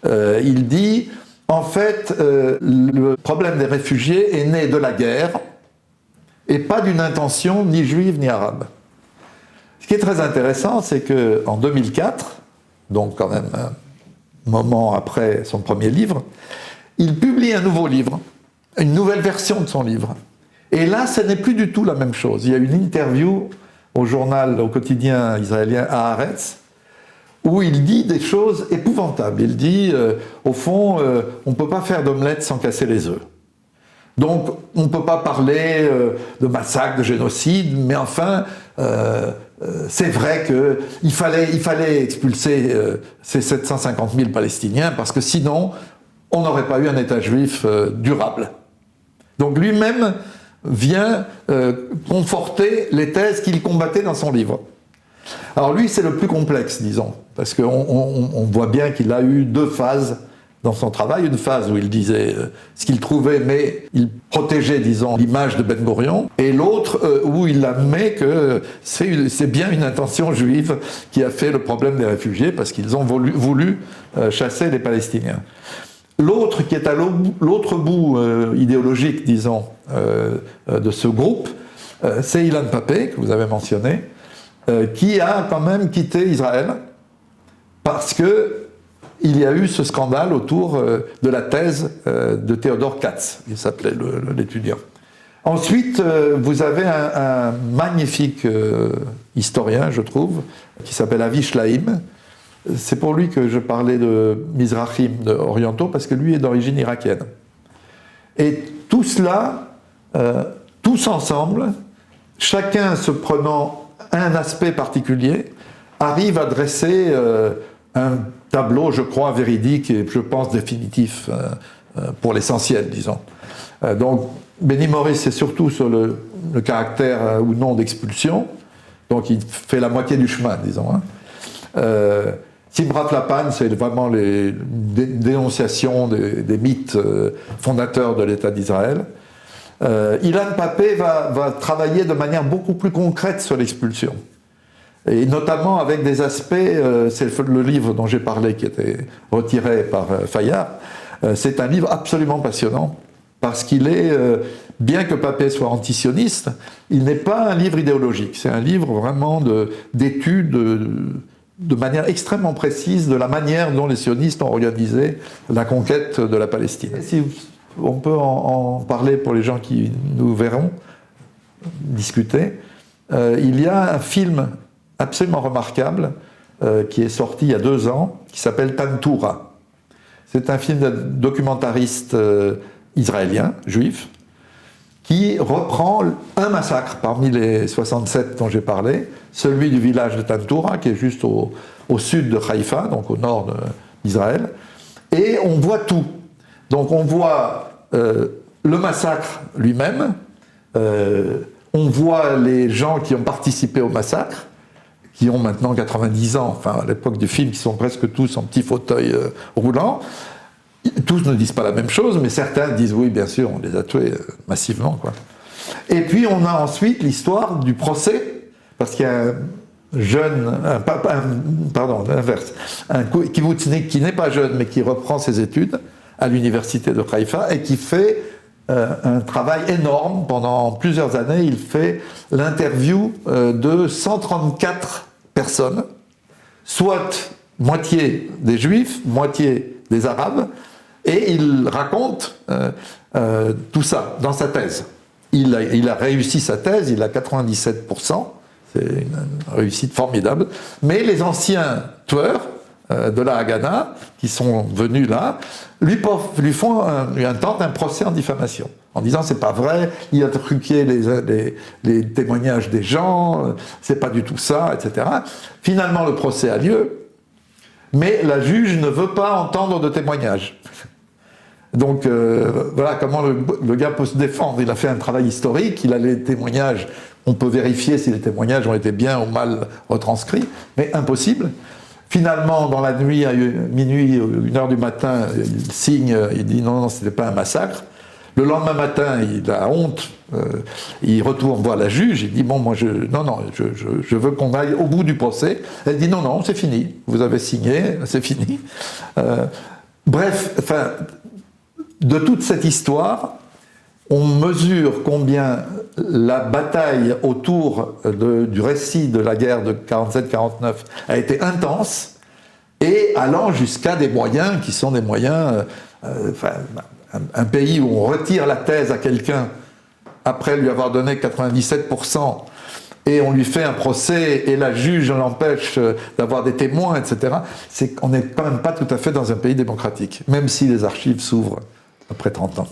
Il dit, en fait, le problème des réfugiés est né de la guerre et pas d'une intention ni juive ni arabe. Ce qui est très intéressant, c'est qu'en 2004, donc quand même un moment après son premier livre, il publie un nouveau livre, une nouvelle version de son livre. Et là, ce n'est plus du tout la même chose. Il y a une interview au journal, au quotidien israélien Haaretz, où il dit des choses épouvantables. Il dit, au fond, on ne peut pas faire d'omelette sans casser les œufs. Donc, on ne peut pas parler de massacre, de génocide, mais enfin, c'est vrai qu'il fallait expulser ces 750 000 Palestiniens, parce que sinon, on n'aurait pas eu un État juif durable. Donc lui-même vient conforter les thèses qu'il combattait dans son livre. Alors lui, c'est le plus complexe, disons, parce qu'on voit bien qu'il a eu 2 phases dans son travail. Une phase où il disait ce qu'il trouvait, mais il protégeait, disons, l'image de Ben Gourion, et l'autre où il admet que c'est bien une intention juive qui a fait le problème des réfugiés, parce qu'ils ont voulu chasser les Palestiniens. L'autre, qui est à l'autre bout idéologique, disons, de ce groupe, c'est Ilan Pappé, que vous avez mentionné, qui a quand même quitté Israël parce qu'il y a eu ce scandale autour de la thèse de Theodor Katz, il s'appelait l'étudiant. Ensuite, vous avez un magnifique historien, je trouve, qui s'appelle Avi Shlaim. C'est pour lui que je parlais de Mizrahim, orientaux, parce que lui est d'origine irakienne. Et tout cela, tous ensemble, chacun se prenant un aspect particulier, arrive à dresser un tableau, je crois, véridique et je pense définitif pour l'essentiel, disons. Donc, Benny Morris, c'est surtout sur le caractère ou non d'expulsion, donc il fait la moitié du chemin, disons. Timrat Lapan, c'est vraiment les dénonciations des mythes fondateurs de l'État d'Israël. Ilan Pappé va travailler de manière beaucoup plus concrète sur l'expulsion. Et notamment avec des aspects, c'est le livre dont j'ai parlé qui était retiré par Fayard, c'est un livre absolument passionnant, parce qu'il est, bien que Pappé soit antisioniste, il n'est pas un livre idéologique, c'est un livre vraiment d'études de manière extrêmement précise de la manière dont les sionistes ont organisé la conquête de la Palestine. Si on peut en parler pour les gens qui nous verront discuter, il y a un film absolument remarquable qui est sorti il y a 2 ans, qui s'appelle Tantoura. C'est un film de documentariste israélien, juif, qui reprend un massacre parmi les 67 dont j'ai parlé, celui du village de Tantoura, qui est juste au sud de Haïfa, donc au nord d'Israël, et on voit tout. Donc on voit le massacre lui-même, on voit les gens qui ont participé au massacre, qui ont maintenant 90 ans, enfin à l'époque du film, qui sont presque tous en petits fauteuils roulants. Tous ne disent pas la même chose, mais certains disent oui, bien sûr, on les a tués massivement, quoi. Et puis on a ensuite l'histoire du procès, parce qu'il y a un jeune, pardon, l'inverse, un kibbutznik qui n'est pas jeune, mais qui reprend ses études à l'université de Haïfa et qui fait un travail énorme. Pendant plusieurs années, il fait l'interview de 134 personnes, soit moitié des juifs, moitié des arabes, et il raconte tout ça dans sa thèse. Il a réussi sa thèse, il a 97%, c'est une réussite formidable, mais les anciens tueurs de la Haganah, qui sont venus là, lui tentent un procès en diffamation, en disant c'est pas vrai, il a truqué les témoignages des gens, c'est pas du tout ça, etc. Finalement, le procès a lieu, mais la juge ne veut pas entendre de témoignages. Donc voilà comment le gars peut se défendre. Il a fait un travail historique, il a les témoignages, on peut vérifier si les témoignages ont été bien ou mal retranscrits, mais impossible. Finalement, dans la nuit, à minuit, 1h du matin, il signe, il dit non, c'était pas un massacre. Le lendemain matin, il a honte, il retourne voir la juge, il dit bon, moi, je veux qu'on aille au bout du procès. Elle dit non, c'est fini, vous avez signé, c'est fini. Bref, enfin, de toute cette histoire, on mesure combien la bataille autour du récit de la guerre de 47-49 a été intense, et allant jusqu'à des moyens qui sont des moyens... un pays où on retire la thèse à quelqu'un après lui avoir donné 97%, et on lui fait un procès, et la juge l'empêche d'avoir des témoins, etc., c'est qu'on n'est quand même pas tout à fait dans un pays démocratique, même si les archives s'ouvrent après 30 ans.